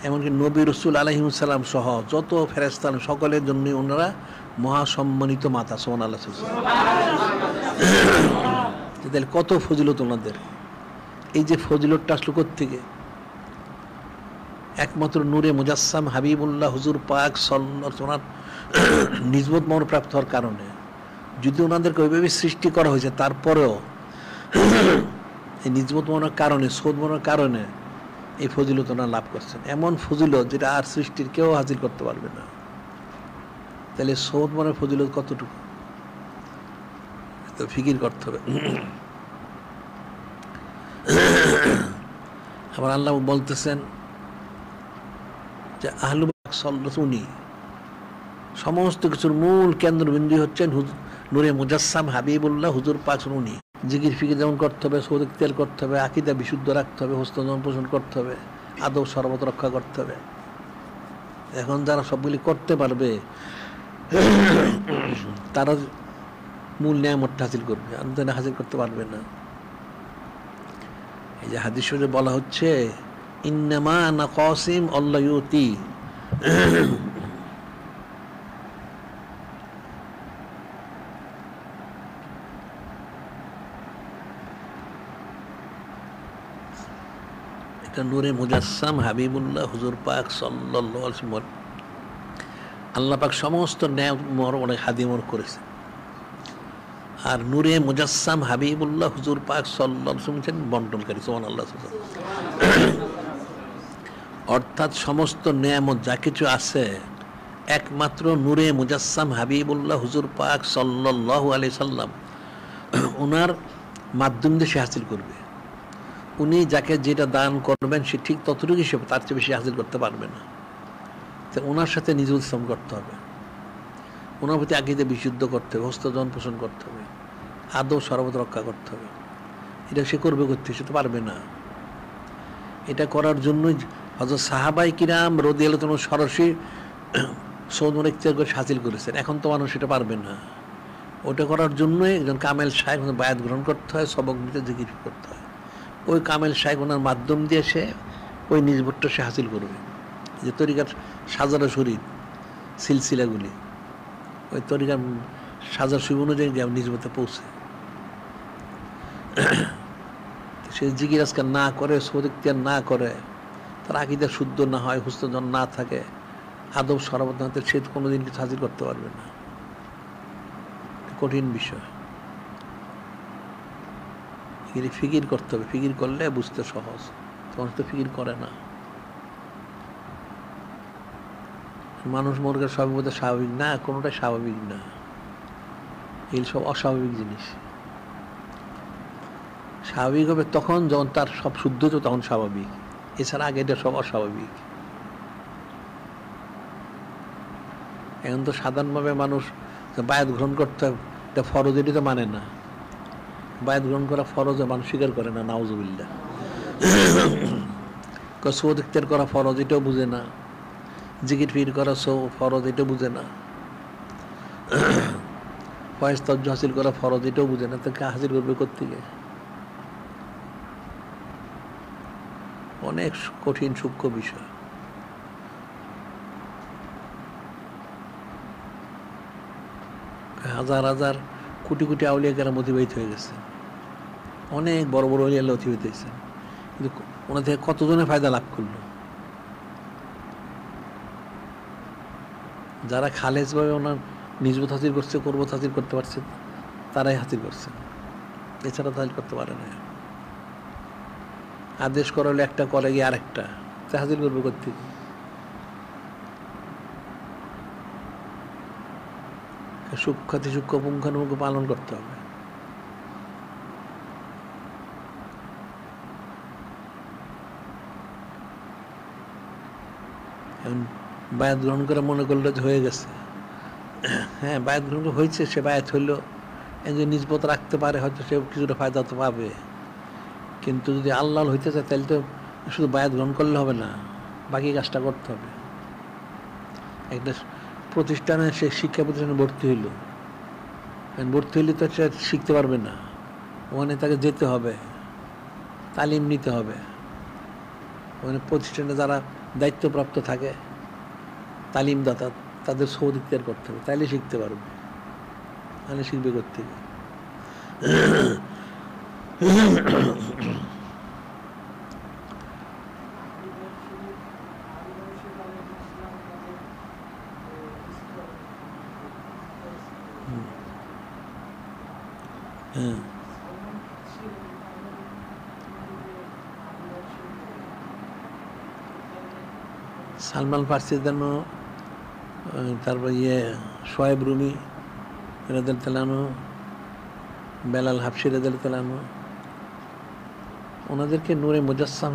এমনকি নবী রাসূল আলাইহিস সালাম সহ যত ফেরেশতা সকলের জন্য ওনারা মহাসম্মানিত মাতা। সুবহানাল্লাহ। তাহলে কত ফজিলত ওনাদের। এই যে ফজিলতটা আসলো কোত্থেকে? একমাত্র নূরে মুজাসসাম হাবিবুল্লাহ হুজুর পাক সাল্লাল্লাহু আলাইহি ওয়াসাল্লাম নিসবত মরণ প্রাপ্ত হওয়ার কারণে। যদি ওনাদেরকে ওইভাবে সৃষ্টি করা হয়েছে, তারপরেও এই নিসবত মরণের কারণে, সৌদ মরণের কারণে এই ফজিলত ওনারা লাভ করছেন। এমন ফজিলত যেটা আর সৃষ্টির কেউ হাজির করতে পারবে না। তাহলে সৌদ মরণের ফজিলত কতটুকু, তো ফিকির করতে হবে। আবার আল্লাহ বলতেছেন যে আহলু পাক সাল্লাল্লাহু উনি সমস্ত কিছুর মূল কেন্দ্রবিন্দু হচ্ছেন নূরে মুজাসসাম হাবিবুল্লাহ হুজুর পাক উনি। জিকির ফিকির যেমন করতে হবে, সৌদ ইখতিয়ার করতে হবে, আকীদা বিশুদ্ধ রাখতে হবে, হস্তজন পোষণ করতে হবে, আদব সরবত রক্ষা করতে হবে। এখন যারা সবগুলি করতে পারবে তারা মূল নিয়ামতটা হাসিল করবে, আর যারা হাসিল করতে পারবে না এই যে হাদিস শরীফে বলা হচ্ছে ইন্নামা আনা কাসিম আল্লাহ ইউতি, এটা নূরে মুজাসসাম হাবিবুল্লাহ হুজুর পাক সাল্লাল্লাহু আলাইহি ওয়াসাল্লাম, আল্লাহ পাক সমস্ত নেয়ামত অনেক হাদিমর করেছে। আর নূরে মুজাসসাম হাবিবুল্লাহ হুজুর পাক সাল্লাল্লাহু আলাইহি ওয়াসাল্লাম বন্টনকারী, সুবহানাল্লাহ। অর্থাৎ সমস্ত নেয়ামত যা কিছু আছে একমাত্র নূরে মুজাসসাম হাবিবুল্লাহ হুজুর পাক সাল্লাল্লাহু আলাইহি সাল্লাম ওনার মাধ্যম দিয়ে সে হাসিল করবে। উনি যাকে যেটা দান করবেন সে ঠিক ততটুকু হিসেবে, তার চেয়ে বেশি হাসিল করতে পারবে না। তো ওনার সাথে নিজুল ইসলাম করতে হবে, ওনার প্রতি আকীদা বিশুদ্ধ করতে হবে, হস্তজন পোষণ করতে হবে, আদব সর্বত রক্ষা করতে হবে। এটা সে করবে করতে, সে তো পারবে না। এটা করার জন্যই হযরত সাহাবায়ে কিরাম রাদিয়াল্লাহু তাআলা সরাসরি সৌদ ইখতিয়ার করে হাসিল করেছেন। এখন তো মানুষ এটা পারবে না। ওটা করার জন্যই একজন কামেল শায়েখ বায়াত গ্রহণ করতে হয়, সবক নিতে জিকির করতে হয়। ওই কামেল শায়েখ ওনার মাধ্যম দিয়ে সে ওই নিজবতটা সে হাসিল করবে। যে তরিকার সাজারা শরীর সিলসিলাগুলি, ওই তরিকার সাজার শরীর অনুযায়ী নিজবতে পৌঁছে। সে জিকির আজকাল না করে, সৌদ ইখতিয়ার না করে, তার আকীদা শুদ্ধ না হয়, হুস্তজন না থাকে, আদব সরাবত না থাকে, সে কোনোদিন কিছু হাসিল করতে পারবে না। কঠিন বিষয়। ফিকির করতে হবে, ফিকির করলে বুঝতে সহজ। তখন তো ফিকির করে না। মানুষ মুরগের সবই বোধহয় স্বাভাবিক না, কোনোটাই স্বাভাবিক না। এই সব অস্বাভাবিক জিনিস। স্বাভাবিক হবে তখন যখন তার সব শুদ্ধ হতো, তখন স্বাভাবিক। এছাড়া আগে এটা সব অস্বাভাবিক। এখন তো সাধারণভাবে মানুষ বায়াত গ্রহণ করতে হবে, এটা ফরজ, এটি তো মানে না। বায়াত গ্রহণ করা ফরজ মানুষ স্বীকার করে না, নাউজুবিল্লাহ। সৌদ ইখতিয়ার করা ফরজ, এটাও বুঝে না। জিকির ফির করা ফরজ, এটাও বুঝে না। ফয়েজ তজ্জ হাসিল করা ফরজ, এটাও বুঝে না। তাকে হাসিল করবে কোত্থেকে? অনেক কঠিন সূক্ষ্ম বিষয়। হাজার হাজার কোটি কোটি আউলিয়া কেরাম অতিবাহিত হয়ে গেছে, অনেক বড় বড় আউলিয়া অতিবাহিত হয়েছে, কিন্তু ওনার থেকে কতজনে ফায়দা লাভ করলো? যারা খালেজভাবে ওনার নিজবত হাসিল করছে, কুরবত হাসিল করতে পারছে, তারাই হাসিল করছে, এছাড়া তো হাসিল করতে পারে না। আদেশ করা হলে একটা, করে গিয়ে আরেকটা, তা হাসিল করবে কোত্থেকে? সূক্ষ্মাতি সূক্ষ্ম পুঙ্খানুপুঙ্খ পালন করতে হবে। এখন বায়াত গ্রহণ করে মনে করলো যে হয়ে গেছে। হ্যাঁ, বায়াত গ্রহণ হয়েছে, সে বায়াত হইলো, একজন নিজবত রাখতে পারে, হয়তো সে কিছুটা ফায়দা তো পাবে। কিন্তু যদি আল্লাহ হইতে চায়, তাহলে তো শুধু বায়াত গ্রহণ করলে হবে না, বাকি কাজটা করতে হবে। একটা প্রতিষ্ঠানে, সে শিক্ষা প্রতিষ্ঠানে ভর্তি হইল, ভর্তি হইলে তো সে শিখতে পারবে না। ওখানে তাকে যেতে হবে, তালিম নিতে হবে। ওখানে প্রতিষ্ঠানে যারা দায়িত্বপ্রাপ্ত থাকে, তালিমদাতা, তাদের সৌদ ইখতিয়ার করতে হবে, তাইলে শিখতে পারবে। তাহলে শিখবে কোত্থেকে? হ্যাঁ, সালমান ফার্সির জন্য, তারপর শোয়েব রুমি রাদিয়াল্লাহু তাআলা আনহু, বেলাল হাবশি রাদিয়াল্লাহু তাআলা আনহু, ওনাদেরকে নূরে মুজাসসাম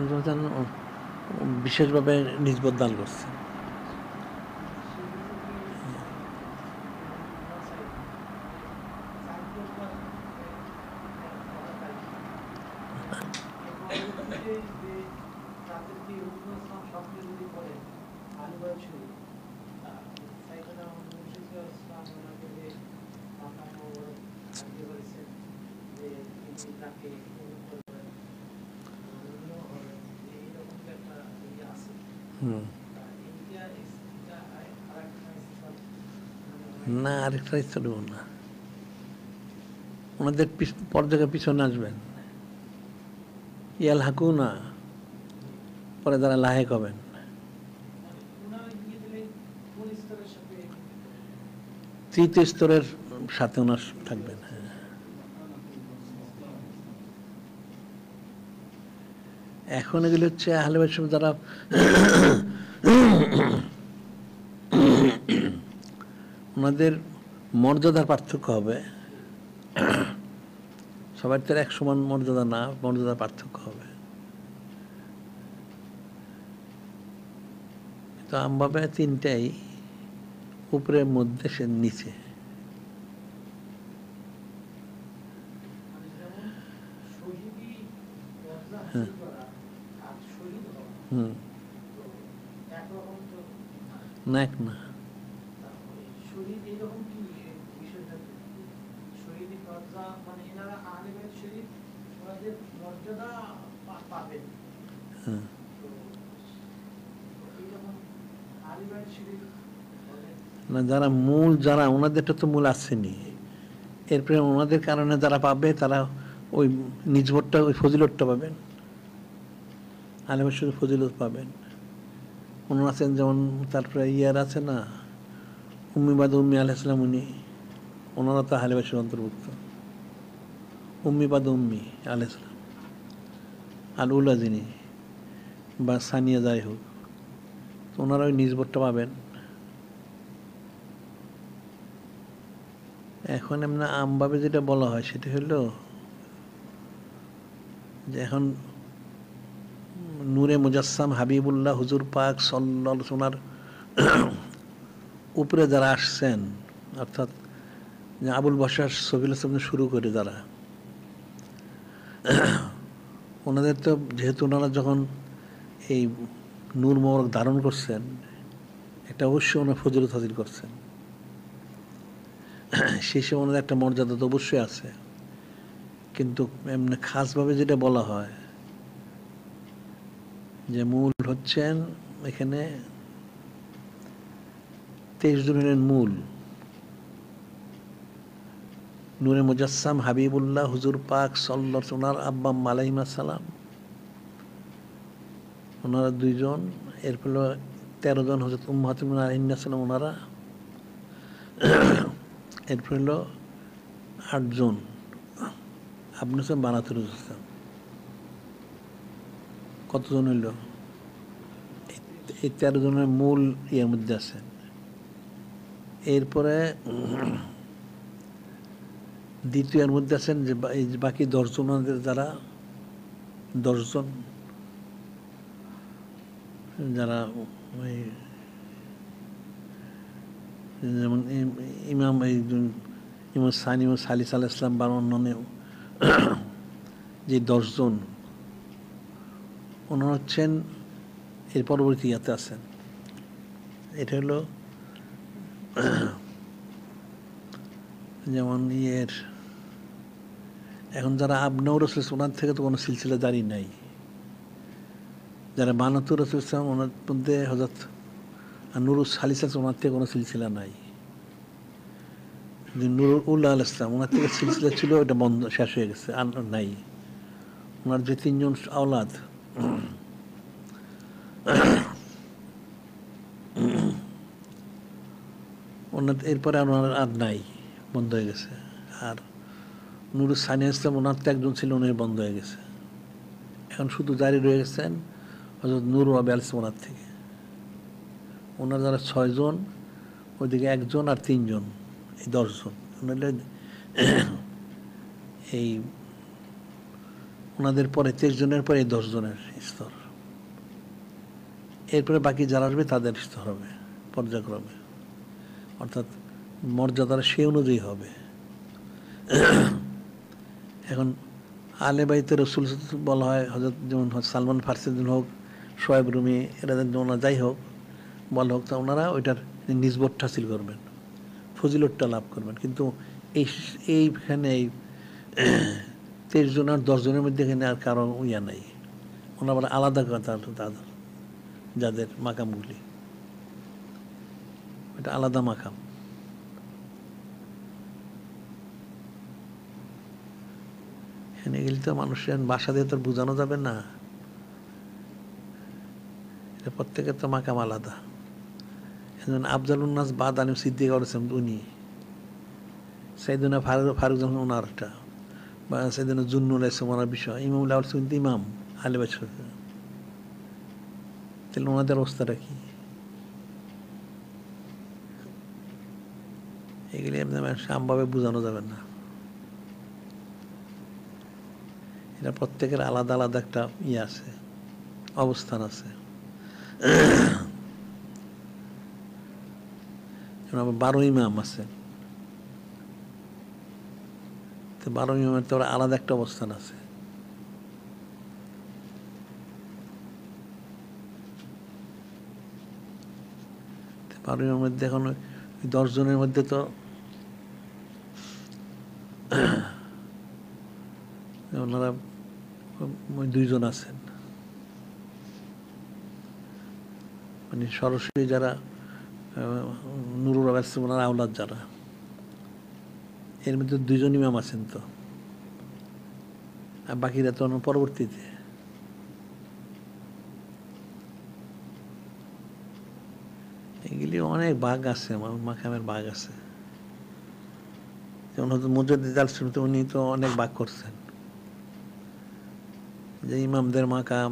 বিশেষভাবে নিজবত দান করছে। হুম। না, আরেকটা ইচ্ছা দেবো না, ওনাদের পর্যায়ে পিছনে আসবেন, ইয়াল হাকু না, পরে তারা লাহেক হবেন। তৃতীয় স্তরের সাথে ওনার থাকবেন। হ্যাঁ, এখন এগুলো হচ্ছে আহলে বাইত যারা ওনাদের মর্যাদার পার্থক্য হবে, সবার তো এক সমান মর্যাদা না, মর্যাদার পার্থক্য হবে। তো আমভাবে তিনটাই, উপরে, মধ্যে, সে নিচে। হ্যাঁ। হুম। না, এক না। হ্যাঁ। না, যারা মূল, যারা ওনাদেরটা তো মূল আসেনি, এরপরে ওনাদের কারণে যারা পাবে তারা ওই নিজবরটা, ওই ফজিলতটা পাবেন, আলেমের শুধু ফজিলত পাবেন। ওনার আছেন যেমন, তারপরে ইয়ার আছে না, উম্মিবাদ উম্মি আলাইহিসসালাম, উনি, ওনারা তো আহলে বাইতের অন্তর্ভুক্ত। উম্মিবাদ উম্মি আলাইহিসসালাম আর উলা যিনি বা সানিয়া, যাই হোক, তো ওনারা ওই নিজবরটা পাবেন। এখন এমনি আমভাবে যেটা বলা হয় সেটা হলো যে এখন নূরে মুজাসসাম হাবিবুল্লাহ হুজুর পাক সাল্লাল্লাহু আলাইহি ওনার উপরে যারা আসছেন, অর্থাৎ আবুল বাশার সফিল ইসলাম শুরু করে যারা, ওনাদের তো যেহেতু ওনারা যখন এই নূর মোবারক ধারণ করছেন, এটা অবশ্যই ওনার ফজিলত হাসিল করছেন, সেই সময় ওনাদের একটা মর্যাদা তো অবশ্যই আছে। কিন্তু এমনি খাসভাবে যেটা বলা হয় যে মূল হচ্ছেন এখানে 23 জনের মূল নূরে মুজাসসাম হাবিবুল্লাহ হুজুর পাক সাল্লাল্লাহু, ওনার আব্বা আলাইহিস সালাম, ওনারা 2 জন, এরপর 13 জন হযরত উম্মাহাতুল মুমিনিন আলাইহিস সালাম ওনারা, এরপর হলো 8 জন আপনি হচ্ছেন বানাতুল ইসলাম। কতজন হইল? এই 13 জনের মূল ইয়ের মধ্যে আছেন। এরপরে দ্বিতীয়ের মধ্যে আছেন যে এই বাকি 10 জনের, যারা 10 জন যারা ওই যেমন ইমাম, এই ইমাম সানি ও সালিস আলাইহিস সালাম বা অন্যান্য যে 10 জন, ওনারা হচ্ছেন এর পরবর্তী ইয়াতে আছেন। এটা হলো যেমন ইয়ের, এখন যারা আবনাউর রাসূল, ওনার থেকে তো কোনো সিলসিলা জারি নাই। যারা বানাতুর রাসূল ইসলাম, ওনার মধ্যে হযরত নুরুস সালিস আছে, ওনার থেকে কোনো সিলসিলা নাই। নুরুল উল্লাহ আল ইসলাম, ওনার থেকে সিলসিলা ছিল, ওটা বন্ধ, শেষ হয়ে গেছে, আর নাই। ওনার যে 3 জন আওলাদ, ওনার এরপরে আর নাই, বন্ধ হয়ে গেছে। আর নুরুস সানিয়া ইসলাম, ওনার তো একজন ছিল, উনি বন্ধ হয়ে গেছে। এখন শুধু জারি রয়ে গেছেন হযরত নূর ওয়াবি আলাইহিস সালাম ওনার থেকে। ওনার যারা 6 জন, ওইদিকে 1 জন আর 3 জন, এই 10 জন। এই ওনাদের পরে 23 জনের পরে এই 10 জনের স্তর। এরপরে বাকি যারা আসবে তাদের স্তর হবে পর্যায়ক্রমে, অর্থাৎ মর্যাদার সেই অনুযায়ী হবে। এখন আলে বাইতে রাসূল বলা হয়, হযরত যেমন সালমান ফারসি হোক, শোয়েব রুমি, এরা ওনারা যাই হোক বলা হোক, তা ওনারা ওইটার নিজবতটা হাসিল করবেন, ফজিলতটা লাভ করবেন। কিন্তু এইখানে 23 জন আর 10 জনের মধ্যে এখানে আর কারো ইয়া নাই, ওনারা আলাদা কথা তাদের। যাদের মাকামগুলি, এটা আলাদা মাকাম। এখানে গেলে তো মানুষের ভাষা দিয়ে তো বোঝানো যাবে না, এটা প্রত্যেকের তো মাকাম আলাদা। আফজালুন নাস বাদ আলিম সিদ্দিক করেছেন উনি, সাইয়েদনা ফারুক যখন ওনারটা, বা সাইয়েদনা জুন্নুল ইসলাম ওনার বিষয়, ইমামুল আউয়াল কিন্তু ইমাম আলে বাদশাহ, তাহলে ওনাদের অবস্থাটা কি? এগুলি আপনার আমভাবে বোঝানো যাবে না, এটা প্রত্যেকের আলাদা আলাদা একটা ইয়ে আছে, অবস্থান আছে। 12 ইমাম আছে, 12 ইমামের তো আলাদা একটা অবস্থান আছে। বারো ইমামের মধ্যে এখন 10 জনের মধ্যে তো ওনারা 2 জন আছেন, মানে সরাসরি যারা নুরুল আলাইহিস ওনার আওলাদ যারা, এর মধ্যে 2 জন ইমাম আছেন তো, আর বাকিরা তো পরবর্তীতে। এগুলি অনেক ভাগ আছে, মাকামের ভাগ আছে। যেমন হয়তো মুজাদ্দিদ আল-সুন্নাহ উনি তো অনেক ভাগ করছেন, যে ইমামদের মাকাম,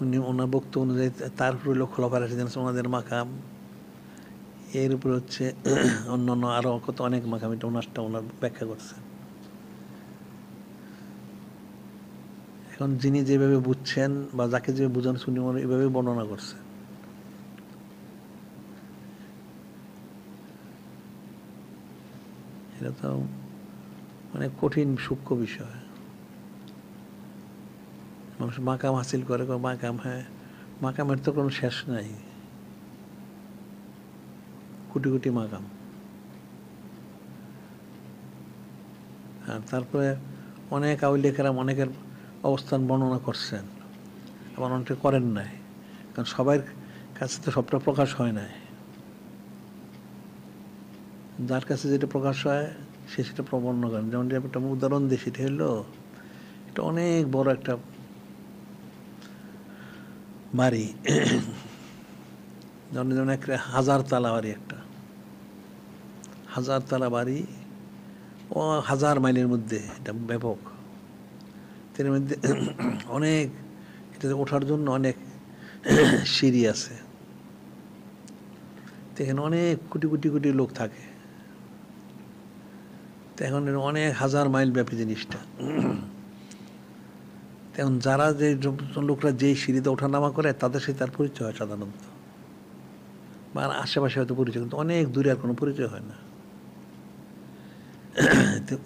উনি ওনার বক্তব্য অনুযায়ী তার উপরে খোলাফা রাশিদিন ওনাদের মাকাম, এর উপরে হচ্ছে অন্যান্য আরো কত অনেক মাকাম, এটা ওনারটা ওনার ব্যাখ্যা করছেন। এখন যিনি যেভাবে বুঝছেন বা যাকে যেভাবে বুঝান শুনি এভাবে বর্ণনা করছেন। এটা তো অনেক কঠিন সূক্ষ্ম বিষয়। মানুষ মাকাম হাসিল করে, মাকাম, হ্যাঁ মাকামের তো কোনো শেষ নাই, কোটি কোটি মাকাম। আর তারপরে অনেক আউলিয়া কেরাম অনেকের অবস্থান বর্ণনা করছেন, আবার অনেকে করেন নাই, কারণ সবার কাছে তো সবটা প্রকাশ হয় নাই। যার কাছে যেটা প্রকাশ হয় সে সেটা বর্ণনা করেন। যেমন একটা উদাহরণ দিই, সেটা হলো এটা অনেক বড় একটা বাড়ি, যেমন একটা 1000 তালা বাড়ি, একটা 1000 তালা বাড়ি, ও 1000 মাইলের মধ্যে, এটা ব্যাপক। এর মধ্যে অনেক, এটাতে ওঠার জন্য অনেক সিঁড়ি আছে, এখানে অনেক কোটি কোটি কোটি লোক থাকে। এখন অনেক 1000 মাইল ব্যাপী জিনিসটা। এখন যারা যে লোকরা যেই সিঁড়িতে ওঠানামা করে তাদের সাথে তার পরিচয় হয় সাধারণত, বা আশেপাশে হয়তো পরিচয়, কিন্তু অনেক দূরে আর কোনো পরিচয় হয় না।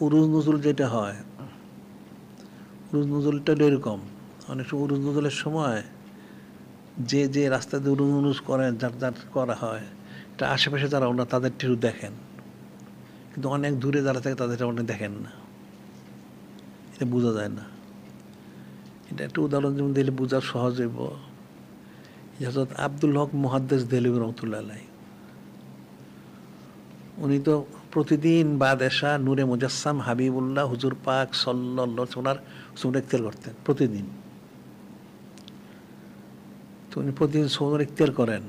উরুজ নজরুল যেটা হয়, উরুজ নজরুলটা এরকম, অনেক সময় উরুজ নজরুলের সময় যে যে রাস্তা দিয়ে উরুজ করেন, যার যার করা হয়, এটা আশেপাশে যারা ওনারা তাদের একটু দেখেন, কিন্তু অনেক দূরে যারা থাকে তাদের অনেক দেখেন না, এটা বোঝা যায় না। এটা একটা উদাহরণ যেমন দিলে বোঝা সহজ হইব। হযরত আব্দুল হক মুহাদ্দিস দেহলভী রহমাতুল্লাহ আলাইহি, উনি তো প্রতিদিন বাদ এশা নূরে মুজাসসাম হাবিবুল্লাহ হুজুর পাক সাল্লাল্লাহু আলাইহি ওনার সুন্নাত ইখতিয়ার করতেন প্রতিদিন। তো উনি প্রতিদিন সুন্নাত ইখতিয়ার করেন,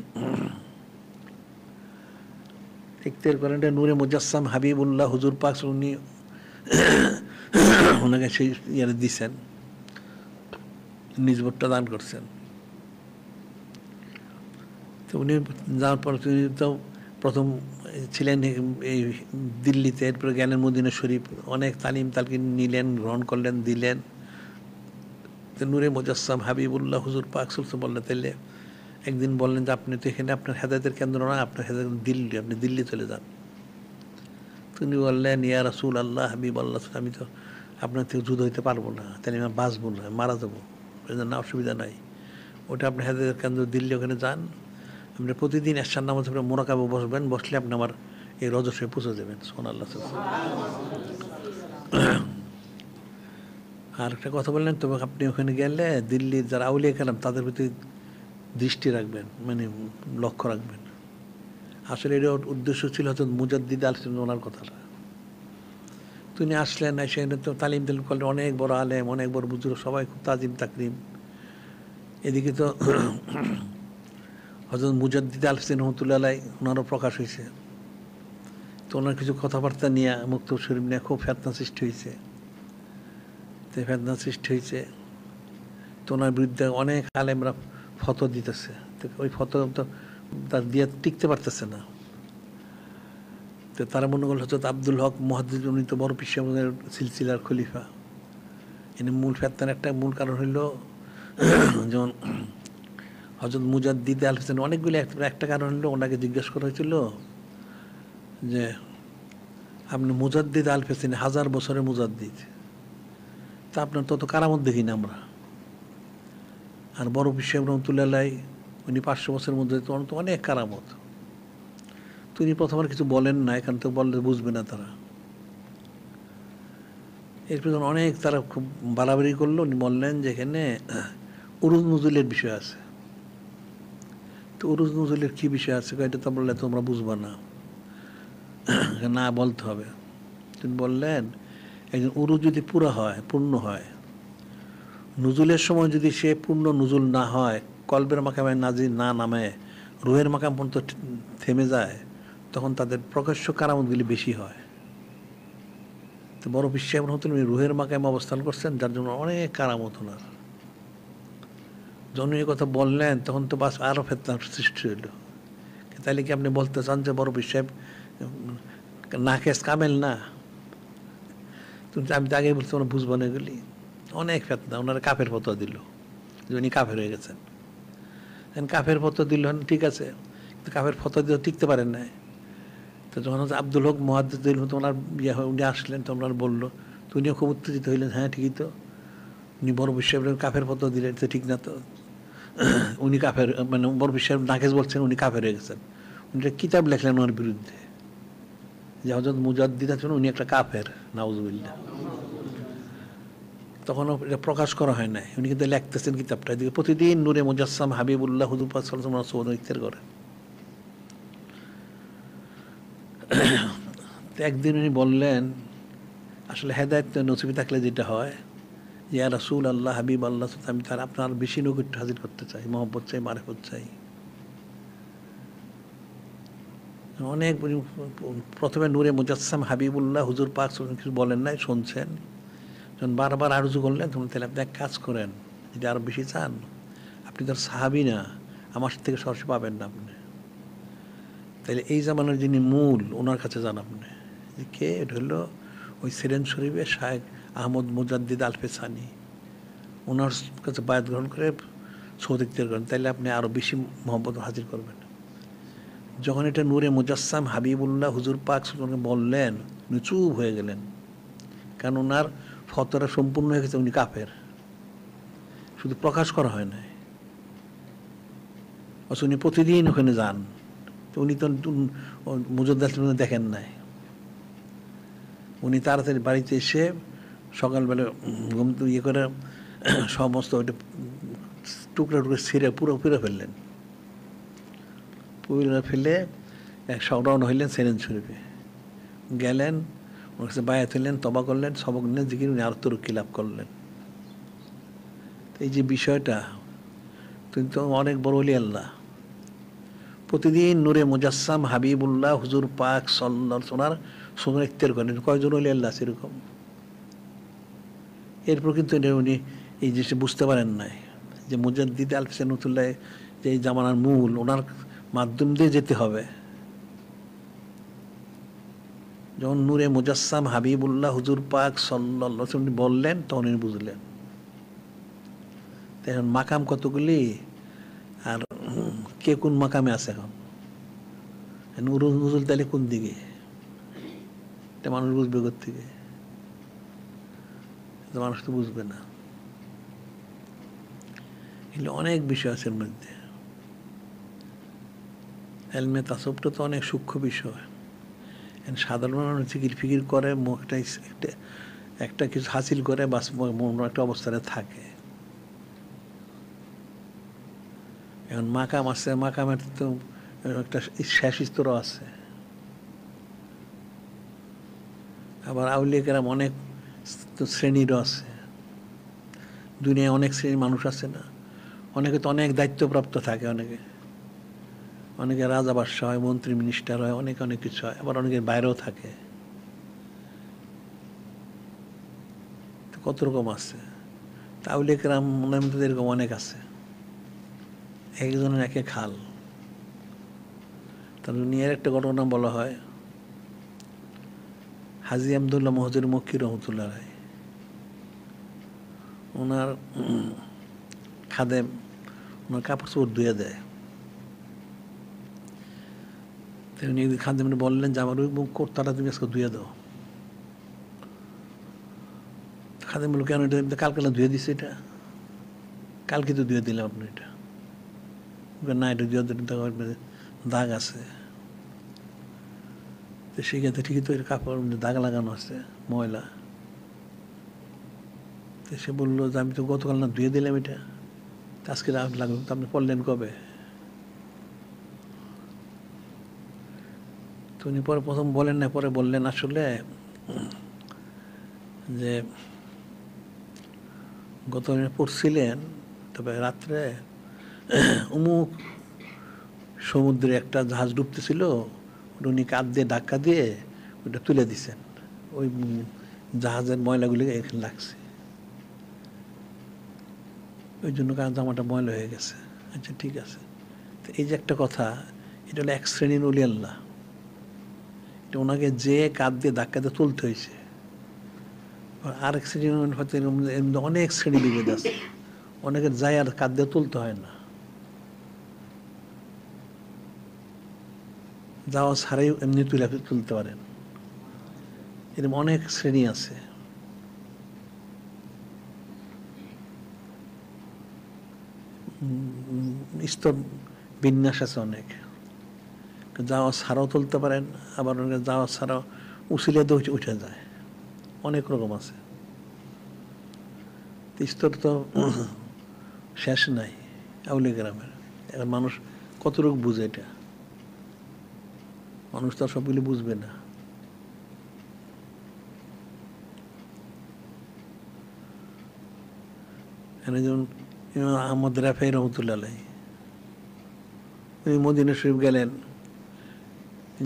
এটা নূরে মুজাসসাম হাবিবুল্লাহ হুজুর পাক উনি ওনাকে সেই ইয়ে দিচ্ছেন, নিজবতটা দান করছেন। তো উনি যাওয়ার পর তিনি তো প্রথম ছিলেন এই দিল্লিতে, এরপরে জ্ঞানের মদিনা শরীফ, অনেক তালিম তালকিন নিলেন, গ্রহণ করলেন, দিলেন। তো নূরে মুজাসসাম হাবিবুল্লাহ হুজুর পাক সাল্লাল্লাহু বললেন, তাইলে একদিন বললেন যে আপনি তো এখানে আপনার হেদায়েতের কেন্দ্র না, আপনার হেদায়েত দিল্লি, আপনি দিল্লি চলে যান। তিনি বললেন, ইয়া রাসূল আল্লাহ, হাবিব আল্লাহ, আমি তো আপনার থেকে যুদ্ধ হইতে পারবো না, তাহলে আমি বাঁচবো না, মারা যাবো। না, অসুবিধা নাই, ওটা আপনার হেদায়েতের কেন্দ্র দিল্লি, ওখানে যান। আপনি প্রতিদিন এশার নামাজ পড়ে মোরাকাবে বসবেন, বসলে আপনি আমার এই রজসে পৌঁছে যাবেন। সুবহানাল্লাহ। আর একটা কথা বললেন, তবে আপনি ওখানে গেলে দিল্লির যারা আউলিয়া কেরাম তাদের প্রতি দৃষ্টি রাখবেন, মানে লক্ষ্য রাখবেন। আসলে এর উদ্দেশ্য ছিল হয়তো মুজাদ্দিদ আল-হোসেন ওনার কথাটা। তিনি আসলেন, সেখানে তো তালিম করলেন, অনেক বড় আলেম, অনেক বড় বুজুর্গ, সবাই খুব তাজিম তাকরিম। এদিকে তো হযরত মুজাদ্দিদ আল-হোসেন রহমতুল্লাহ আলাইহি ওনারও প্রকাশ হয়েছে। তো ওনার কিছু কথাবার্তা নিয়ে মুক্তব শরীফ নিয়ে খুব ফেতনা সৃষ্টি হয়েছে। তো ওনার বিরুদ্ধে অনেক আলেমরা ফতোয়া দিতেছে। তো ওই ফতোয়া তো তার দিয়ে টিকতে পারতেছে না। তো তারা মনে করল হযরত আব্দুল হক মুহাদ্দিস, উনি তো বড় পীর সাহেবের সিলসিলার খলিফা। এনে মূল ফেতনার একটা মূল কারণ হইল, যেমন হযরত মুজাদ্দিদ আল-হোসেন অনেকগুলি, একটা কারণ হলো ওনাকে জিজ্ঞেস করা হয়েছিল যে আপনি মুজাদ্দিদ আল-হোসেন 1000 বছরের মুজাদ্দিদ, তা আপনার তত কারামত দেখি না আমরা। আর বড় পীর সাহেব রহমতুল্লাহ আলাইহি উনি 500 বছরের মধ্যে তো অনেক কারামত। তিনি প্রথমবার কিছু বলেন না, এখান থেকে বললে বুঝবে না তারা। এরপর অনেক তারা খুব বাড়াবাড়ি করলো। উনি বললেন যে এখানে উরুজ নজুলের বিষয় আছে। তো উরুজ নজুলের কী বিষয় আছে, এটা তো বললে তোমরা বুঝবা না, না বলতে হবে। তিনি বললেন একজন উরুজ যদি পূর্ণ হয়, নুজুলের সময় যদি সে পূর্ণ নুজুল না হয়, কলবের মাকামে নাজির না নামে, রুহের মাকাম পর্যন্ত থেমে যায়, তখন তাদের প্রকাশ্য কারামতগুলি বেশি হয়। তো বড় পীর সাহেব রহমতুল্লাহ রুহের মাকামে অবস্থান করছেন, যার জন্য অনেক কারামত ওনার। যখন এই কথা বললেন তখন তো বাস আরও ফেতনার সৃষ্টি হইল। তাইলে কি আপনি বলতে চান যে বড় পীর সাহেব নাকেস কামেল না? তুমি আমি তো আগেই বলছি, ওরা বুঝবো না এগুলি। অনেক ফেতনা। ওনারা কাফের ফতোয়া দিল যে উনি কাফের হয়ে গেছেন। কাফের ফতোয়া দিল, ঠিক আছে, কিন্তু কাফের ফতোয়া দিয়ে টিকতে পারেন নাই। তো যখন আব্দুল হক মুহাদ্দিস ওনার উনি আসলেন, তো ওনার বললো, তো উনিও খুব উত্তেজিত হইলেন, হ্যাঁ ঠিকই তো, উনি বড় পীর সাহেবের কাফের ফতোয়া দিলেন, তো ঠিক না তো, উনি কাফের, মানে বড় পীর সাহেব নাকেশ বলছেন উনি কাফের হয়ে গেছেন। উনি একটা কিতাব লেখলেন ওনার বিরুদ্ধে যে হযরত মুজাদ্দিদ আছেন উনি একটা কাফের, নাউজুবিল্লাহ। তখনও এটা প্রকাশ করা হয় নাই, উনি কিন্তু লিখতেছেন কিতাবটা। এদিকে প্রতিদিন নূরে মুজাসসাম হাবিবুল্লাহ হুজুর পাক সাল্লাল্লাহু আলাইহি ওয়াসাল্লাম ইফতার করেন। তো একদিন উনি বললেন, আসলে হেদায়েত নসিবে থাকলে যেটা হয়, ইয়া রাসূল আল্লাহ, হাবিব আল্লাহ, আমি তার আপনার বেশি নৈকট্য হাজির করতে চাই, মহব্বত চাই, মারিফত চাই। অনেক প্রথমে নূরে মুজাসসাম হাবিবুল্লাহ হুজুর পাক কিছু বলেন নাই, শুনছেন। যখন বারবার আরজু করলেন, তখন তাহলে আপনি এক কাজ করেন, যদি আরো বেশি চান, আপনি তো সাহাবী না, আমার থেকে সরাসরি পাবেন না আপনি। তাহলে এই জামানার যিনি মূল, ওনার কাছে যান আপনি। যে কে? এটা হলো ওই সিরেন শরীফে শায়েখ আহমদ মুজাদ্দিদ আল-হোসানি। ওনার কাছে বায়াত গ্রহণ করে সৌদ ইখতিয়ার করেন, তাইলে আপনি আরো বেশি মহব্বত হাজির করবেন। যখন এটা নূরে মুজাসসাম হাবিবুল্লাহ হুজুর পাক বললেন, উনি চুপ হয়ে গেলেন, কারণ ওনার ফতোয়া সম্পূর্ণ হয়ে গেছে, উনি কাফের, শুধু প্রকাশ করা হয় নাই। অথচ উনি প্রতিদিন ওখানে যান, তো উনি তো মুজাদ্দিদ দেখেন নাই। উনি তাড়াতাড়ি বাড়িতে এসে সকালবেলা ঘুম ইয়ে করে সমস্ত ওইটা টুকরা টুকরা ছিঁড়ে পুরো ফেললেন। পুরো ফেলে রওনা হইলেন সিরেন শরীফে। গেলেন, ওর কাছে বায়াত হইলেন, তবা করলেন, সবক নিলেন, জিকির উনি আরো তরক্কি লাভ করলেন। এই যে বিষয়টা, তুমি তো অনেক বড় ওলি আল্লাহ। প্রতিদিন নূরে মুজাসসাম হাবিবুল্লাহ হুজুর পাক সাল্লাল্লাহু আলাইহি ওয়াসাল্লাম সুন্নাত ইখতিয়ার করেন। কয়জন ওলি আল্লাহ সেরকম? এরপর কিন্তু উনি এই জিনিসটা বুঝতে পারেন নাই যে মুজাদ্দিদ আল-হোসেন রহমতুল্লাহ যে এই জামানার মূল, ওনার মাধ্যম দিয়ে যেতে হবে। যখন নূরে মুজাসসাম হাবিবুল্লাহ হুজুর পাক সাল্লাল্লাহু আলাইহি ওয়াসাল্লাম বললেন, তখন উনি বুঝলেন। এখন মাকাম কতগুলি, আর কে কোন মাকামে আছে, এখন উরুজ নজুল তাহলে কোন দিকে, এটা মানুষ বুঝবে কোত্থেকে? মানুষ তো বুঝবে না। এগুলো অনেক বিষয় আছে এর মধ্যে। এলমে তাসাউফটা তো অনেক সূক্ষ্ম বিষয়। সাধারণ মানুষ জিকির ফিকির করে, একটা কিছু হাসিল করে, বাস একটা অবস্থানে থাকে। এখন মাকাম আছে, মাকামের তো একটা শেষ স্তরও আছে। আবার আউলিয়া কেরাম অনেক শ্রেণীরও আছে। দুনিয়ায় অনেক শ্রেণীর মানুষ আছে না, অনেকে তো অনেক দায়িত্বপ্রাপ্ত থাকে, অনেকে রাজা বাদশাহ হয়, মন্ত্রী মিনিস্টার হয়, অনেক অনেক কিছু হয়, আবার অনেকের বাইরেও থাকে। কত রকম আছে। আউলিয়া কেরাম মনের মধ্যে এরকম অনেক আছে, একজনের একে খাল। তার দুনিয়ার একটা ঘটনা বলা হয়, হাজী আবদুল্লাহ মহজুর মক্কি রহমতুল্লাহ রায়, ওনার খাদেম ওনার কাপড় চোপড় ধুয়ে দেয়। উনি খাদেম বললেন যে আমার ওই কোর্তাটা তুমি আজকে ধুয়ে দাও। খাদেম বলল কেন, এটা কালকে ধুয়ে দিচ্ছে, এটা কালকে তো ধুয়ে দিলাম আপনি, এটা না, এটা ধুয়ে দাগ আছে। তো সেক্ষেত্রে ঠিকই তো এর কাপড় দাগ লাগানো আছে, ময়লা। তো সে বললো যে আমি তো গতকাল না ধুয়ে দিলাম এটা, আজকে লাগলো, তো আপনি পড়লেন কবে? তো উনি পরে প্রথম বলেন না, পরে বললেন আসলে যে গত পড়ছিলেন, তবে রাত্রে অমুক সমুদ্রে একটা জাহাজ ডুবতেছিল, উনি কাঁধ দিয়ে ধাক্কা দিয়ে ওটা তুলে দিছেন, ওই জাহাজের ময়লাগুলি এখানে লাগছে, ওই জন্য কারণ জামাটা ময়লা হয়ে গেছে। আচ্ছা ঠিক আছে। তো এই যে একটা কথা, এটা হলো এক শ্রেণীর ওলি আল্লাহ, এটা ওনাকে যে কাঁধ দিয়ে ধাক্কা দিয়ে তুলতে হয়েছে। আরেক শ্রেণীর হয়তো অনেক শ্রেণী বিভেদ আছে, অনেকের যায় আর কাঁধ দিয়ে তুলতে হয় না, যাওয়া ছাড়াই এমনি তুলতে পারেন, এরকম অনেক শ্রেণী আছে। স্তর বিন্যাস আছে অনেক, যাওয়া ছাড়াও তুলতে পারেন, আবার অনেকে যাওয়া ছাড়াও উচিলে দিয়ে উঠে যায়, অনেক রকম আছে। স্তর তো শেষ নাই আউলিয়া গ্রামের। এখন মানুষ কতটুকু বুঝে এটা, মানুষ তো সবগুলি বুঝবে না। এখানে যেমন আহমদ রাফাই রহমতুল্লাহ আলাইহি, উনি মদিনা শরীফ গেলেন,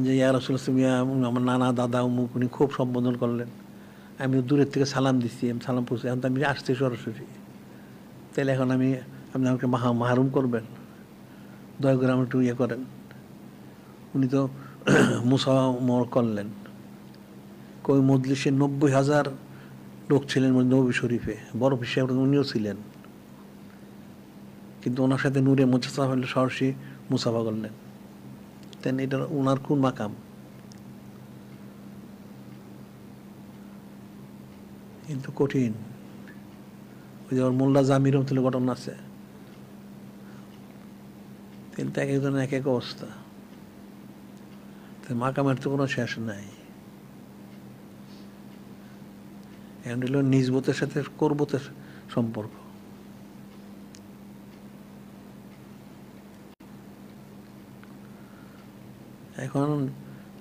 যে ইয়া রাসূলুল্লাহ, ইয়া আমার নানা দাদা অমুক, উনি খুব সম্বোধন করলেন। আমি দূরের থেকে সালাম দিচ্ছি, আমি সালাম পৌঁছে, এখন তো আমি আসছি সরাসরি, তাহলে এখন আপনি আমাকে মাহরুম করবেন, দয়া করে আমার একটু ইয়ে করেন। উনি তো মুসামর করলেন। কই মজলিসে ৯০,০০০ লোক ছিলেন নবী শরীফে, বড় হিসেবে উনিও ছিলেন, কিন্তু ওনার সাথে নূরে মুজাসসাম হলে সরাসরি মুসাফা করলেন। তেন এটা ওনার কোন মাকাম? কিন্তু কঠিন। ওই যে মোল্লা জামির রহমতুল্লাহ ঘটনা আছে, কিন্তু এক একজনের এক এক অবস্থা, মাকামের তো কোনো শেষ নাই। এখন হলো নিজবতের সাথে করবতের সম্পর্ক। এখন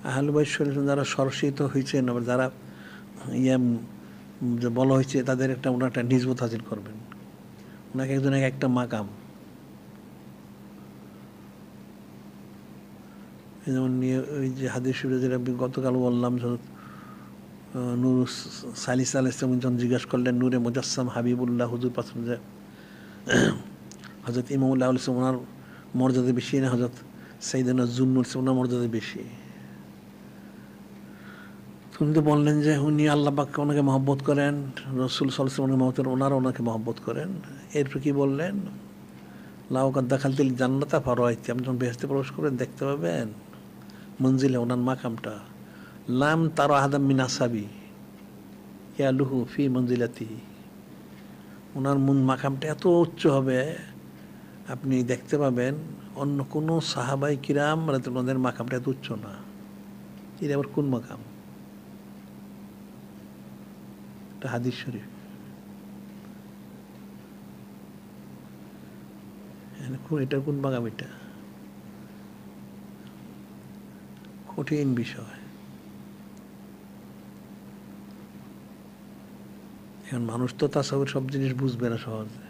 আহলে বাইত শরীফ যারা সরসিত হয়েছেন, আবার যারা যে বলা হয়েছে তাদের ওনার একটা নিজবত হাজির করবেন, ওনাকে একজন একটা মাকাম। যেমন ওই যে হাদিস শরীফে যেটা গতকাল বললাম, নূর সালিস আলাইহিস সালাম যখন জিজ্ঞাসা করলেন নূরে মুজাসসাম হাবিবুল্লাহ হুজুর পাশে, যে হযরত ইমামুল্লাহ আলাইহিস ওনার মর্যাদা বেশি না হযরত সাইয়েদনা যুন্নুর ওনার মর্যাদা বেশি? উনি তো বললেন যে উনি আল্লাহ পাককে ওনাকে মহব্বত করেন, রাসূল সাল্লাল্লাহু আলাইহি ওয়াসাল্লাম মহব্বত করেন, ওনাকে মহব্বত করেন। এরপর কি বললেন? লাউ কাদ দাখালতিল জান্নাতা ফারাআইতি, আপনি যখন বেহেশতে প্রবেশ করবেন দেখতে পাবেন মঞ্জিলে ওনার মাকামটা, লাম তারা আহাদাম মিন আসহাবি ইয়ালুহু ফি মঞ্জিলাতিহি, ওনার মাকামটা এত উচ্চ হবে আপনি দেখতে পাবেন অন্য কোনো সাহাবাই কিরাম ওনাদের মাকামটা এত উচ্চ না। এটা আবার কোন মাকাম? এটা হাদিস শরীফ। এটা কোন বাগাম? এটা কঠিন বিষয়। এখন মানুষ তো তাসাউফের সব জিনিস বুঝবে না সহজে।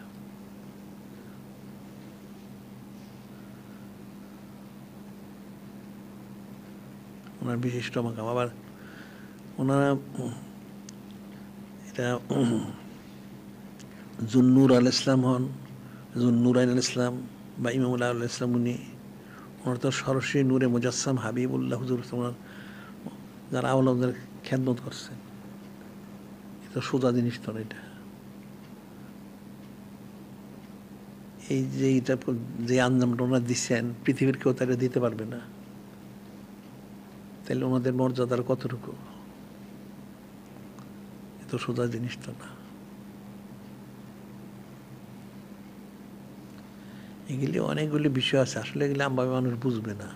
ওনার বিশিষ্ট মাকাম। আবার ওনারা এটা জুন্নুর আল ইসলাম হন, জুন্নুর আল ইসলাম বা ইমামুল আল ইসলাম, উনি ওনার তো সরাসরি নূরে মুজাসসাম হাবিবুল্লাহ হুজুর ওনার যারা আওলাদের খেদমত করছেন। এটা সোজা জিনিস তো এটা। এই যে এটা যে আঞ্জামটা ওনারা দিচ্ছেন, পৃথিবীর কেউ তারা দিতে পারবে না। তাহলে ওনাদের মর্যাদার কতটুকু? এত সোজা জিনিস তো না। এগুলি অনেকগুলি বিষয় আছে, আসলে এগুলি আমভাবে মানুষ বুঝবে না।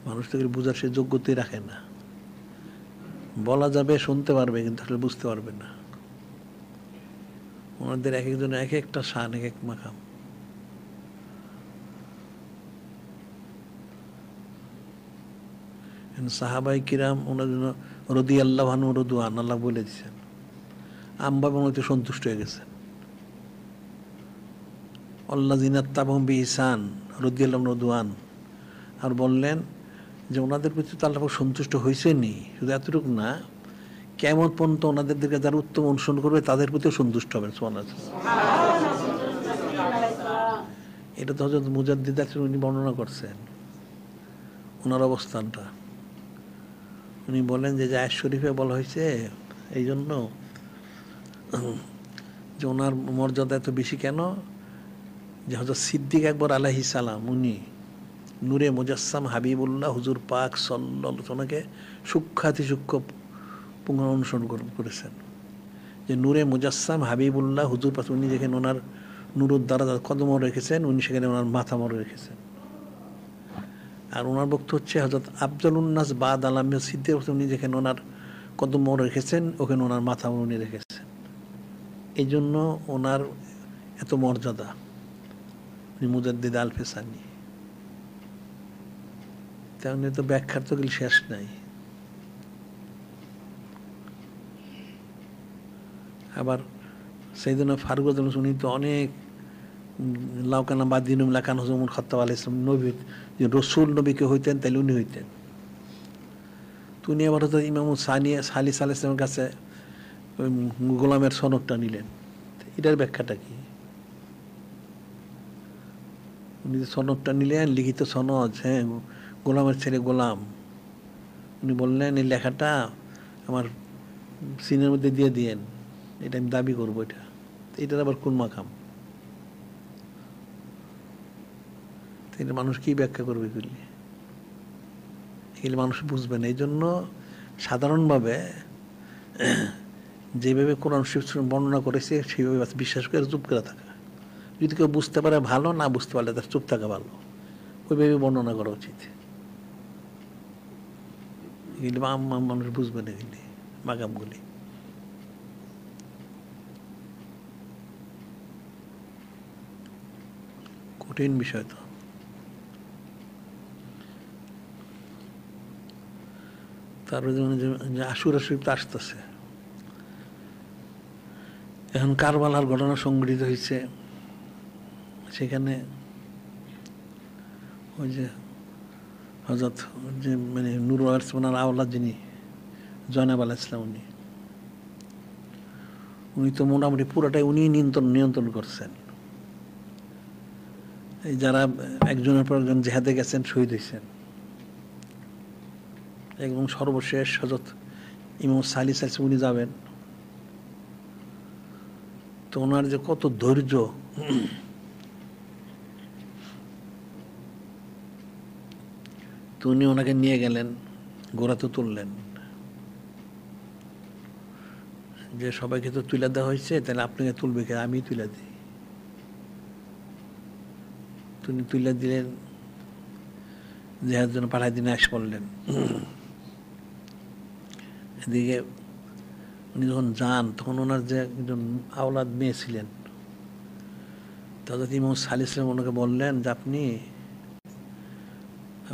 মানুষ তো এগুলি বুঝার সে যোগ্যতাই রাখে না। বলা যাবে, শুনতে পারবে, কিন্তু আসলে বুঝতে পারবে না। ওনাদের এক একজনের এক একটা শান, এক এক মাকাম। সাহাবাই কিরাম ওনার জন্য রদি আল্লাহ আনহু রদুয়ান, আল্লাহ বলে দিচ্ছেন, আমভাবে ওনাতে সন্তুষ্ট হয়ে গেছেন। আল্লাহ জিনাত্তাবহুম বিইহসান রদি আল্লাহ রদুয়ান। আর বললেন যে ওনাদের প্রতি তো আল্লাহ সন্তুষ্ট হয়েছেনি, শুধু এতটুকু না, কিয়ামত পর্যন্ত ওনাদের দিকে যারা উত্তম অনুসরণ করবে তাদের প্রতিও সন্তুষ্ট হবেন। সুবহানাল্লাহ। এটা তো হযরত মুজাদ্দিদ উনি বর্ণনা করছেন ওনার অবস্থানটা। উনি বলেন যে আয়াত শরীফে বলা হয়েছে এই জন্য যে ওনার মর্যাদা এত বেশি কেন, যে হযরত সিদ্দিক আকবর আলাইহিস সালাম উনি নূরে মুজাসসাম হাবিবুল্লাহ হুজুর পাক সাল্লাল্লাহু আলাইহি ওয়াসাল্লামকে সূক্ষ্মাতি সূক্ষ্ম পুঙ্খানু অনুসরণ করেছেন। যে নূরে মুজাসসাম হাবিবুল্লাহ হুজুর পাক, উনি যেখানে ওনার নুরুদ দ্বারা কদমও রেখেছেন, উনি সেখানে ওনার মাথামও রেখেছেন। আর ওনার বক্তব্য হচ্ছে হযরত আফজালুন-নাস বাদ আলাম সিদ্দিক, উনি যেখানে ওনার কদমও রেখেছেন, ওখানে ওনার মাথাও উনি রেখেছেন। এই জন্য ওনার এত মর্যাদা। উনি মুজাদ্দিদ আল ফেসানি। তেমনি তো ব্যাখ্যার তো গেলে শেষ নাই। আবার সাইয়েদনা ফারুক রাদিয়াল্লাহু, উনি তো অনেক লাউকানা বাদিনুম লাকান হুজুমুল খাত্তাব আলাইহিস সালাম, নবী যে রসুল নবীকে হইতেন তাহলে উনি হইতেন। তো উনি আবার হয়তো ইমাম সালিস আলাইহিস সালামের কাছে গোলামের সনদটা নিলেন। এটার ব্যাখ্যাটা কি? উনি যে সনদটা নিলেন, লিখিত সনদ, হ্যাঁ, গোলামের ছেলে গোলাম, উনি বললেন এই লেখাটা আমার সিনের মধ্যে দিয়ে দিয়েন, এটা আমি দাবি করবো। এটার আবার কোন মাকাম? এটা মানুষ কি ব্যাখ্যা করবে? এগুলি মানুষ বুঝবে না। এই জন্য সাধারণভাবে যেভাবে কোরআন শরীফ বর্ণনা করেছে সেইভাবে বিশ্বাস করে চুপ করে থাকা। যদি কেউ বুঝতে পারে ভালো, না বুঝতে পারলে তার চুপ থাকা ভালো। ওইভাবে বর্ণনা করা উচিত। এগুলি মানুষ বুঝবে না, এগুলি মাকামগুলি। কঠিন বিষয় তো। তারপরে যে আশুরা শরীফ তো আসতেছে, এখন কারবালার ঘটনা সংঘটিত হয়েছে। সেখানে ওই যে হযরত যে মানে নূর ওনার আওলাদ যিনি জয়নাব আলাইহিস সালাম, উনি তো মোটামুটি পুরোটাই উনি নিয়ন্ত্রণ করছেন। এই যারা একজনের পর একজন জিহাদে গেছেন, শহীদ হয়েছেন, এবং সর্বশেষ হযরত ইমাম সালিস আলাইহিস উনি যাবেন। তো ওনার যে কত ধৈর্য, তো উনি ওনাকে নিয়ে গেলেন, ঘোড়াতে তুললেন, যে সবাইকে তো তুলে দেওয়া হয়েছে, তাহলে আপনাকে তুলবে কে? আমি তুলে দিই। তিনি তুলে দিলেন, জিহাদের জন্য পাঠাই দিনে আস পড়লেন। এদিকে উনি যখন যান, তখন ওনার যে একজন আওলাদ মেয়ে ছিলেন, হযরত ইমাম সাল্লাল্লাহু আলাইহি ওয়াসাল্লাম ওনাকে বললেন যে আপনি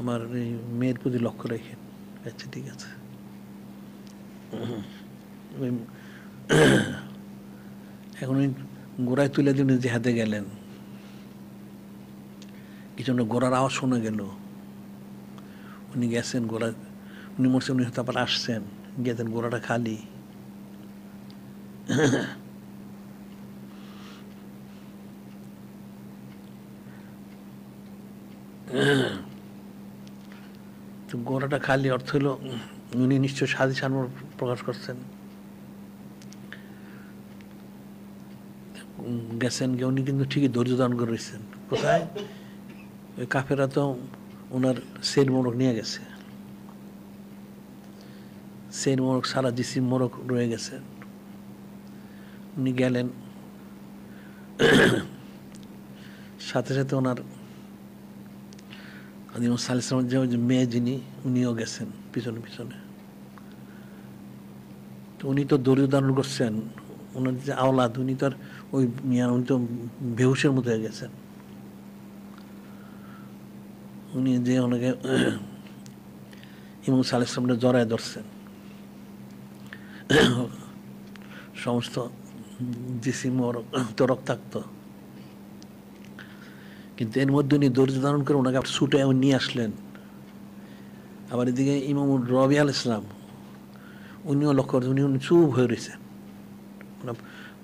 আমার এই মেয়ের প্রতি লক্ষ্য রাখেন। আচ্ছা ঠিক আছে। এখন উনি ঘোড়ায় তুলে দিয়ে উনি জিহাদে গেলেন। কিছু না ঘোড়ার আওয়াজ শোনা গেল, উনি গেছেন ঘোড়া, উনি মরছেন, উনি হয়তো আবার আসছেন, গেছেন ঘোড়াটা খালি। তো ঘোড়াটা খালি অর্থ হলো উনি নিশ্চয় সাজি সানমর প্রকাশ করছেন। গেছেন গিয়ে উনি কিন্তু ঠিকই ধৈর্য ধারণ করে রয়েছেন। কোথায়? ওই কাফেরা তো ওনার সের মোড়ক নিয়ে গেছে, সের মোড়ক সারা জিসিম মোড়ক রয়ে গেছে। উনি গেলেন, সাথে সাথে ওনার ইমাম সাল্লাল্লাহু আলাইহি ওয়াসাল্লামের যে মেয়ে যিনি, উনিও গেছেন পিছনে পিছনে। তো উনি তো ধৈর্য ধারণ করছেন, ওনার যে আওলাদ উনি তো আর ওই উনি তো বেহুশের মতো হয়ে গেছেন। উনি যে ওনাকে ইমাম সাল্লাল্লাহু আলাইহি ওয়াসাল্লামের জড়ায় ধরছেন, সমস্ত জিসিম তো রক্তাক্ত, কিন্তু এর মধ্যে উনি ধৈর্য ধারণ করে ওনাকে ছুটে নিয়ে আসলেন। আবার এদিকে ইমাম রবি আল ইসলাম উনিও লক্ষ্য করছেন, উনি চুপ হয়ে রয়েছেন,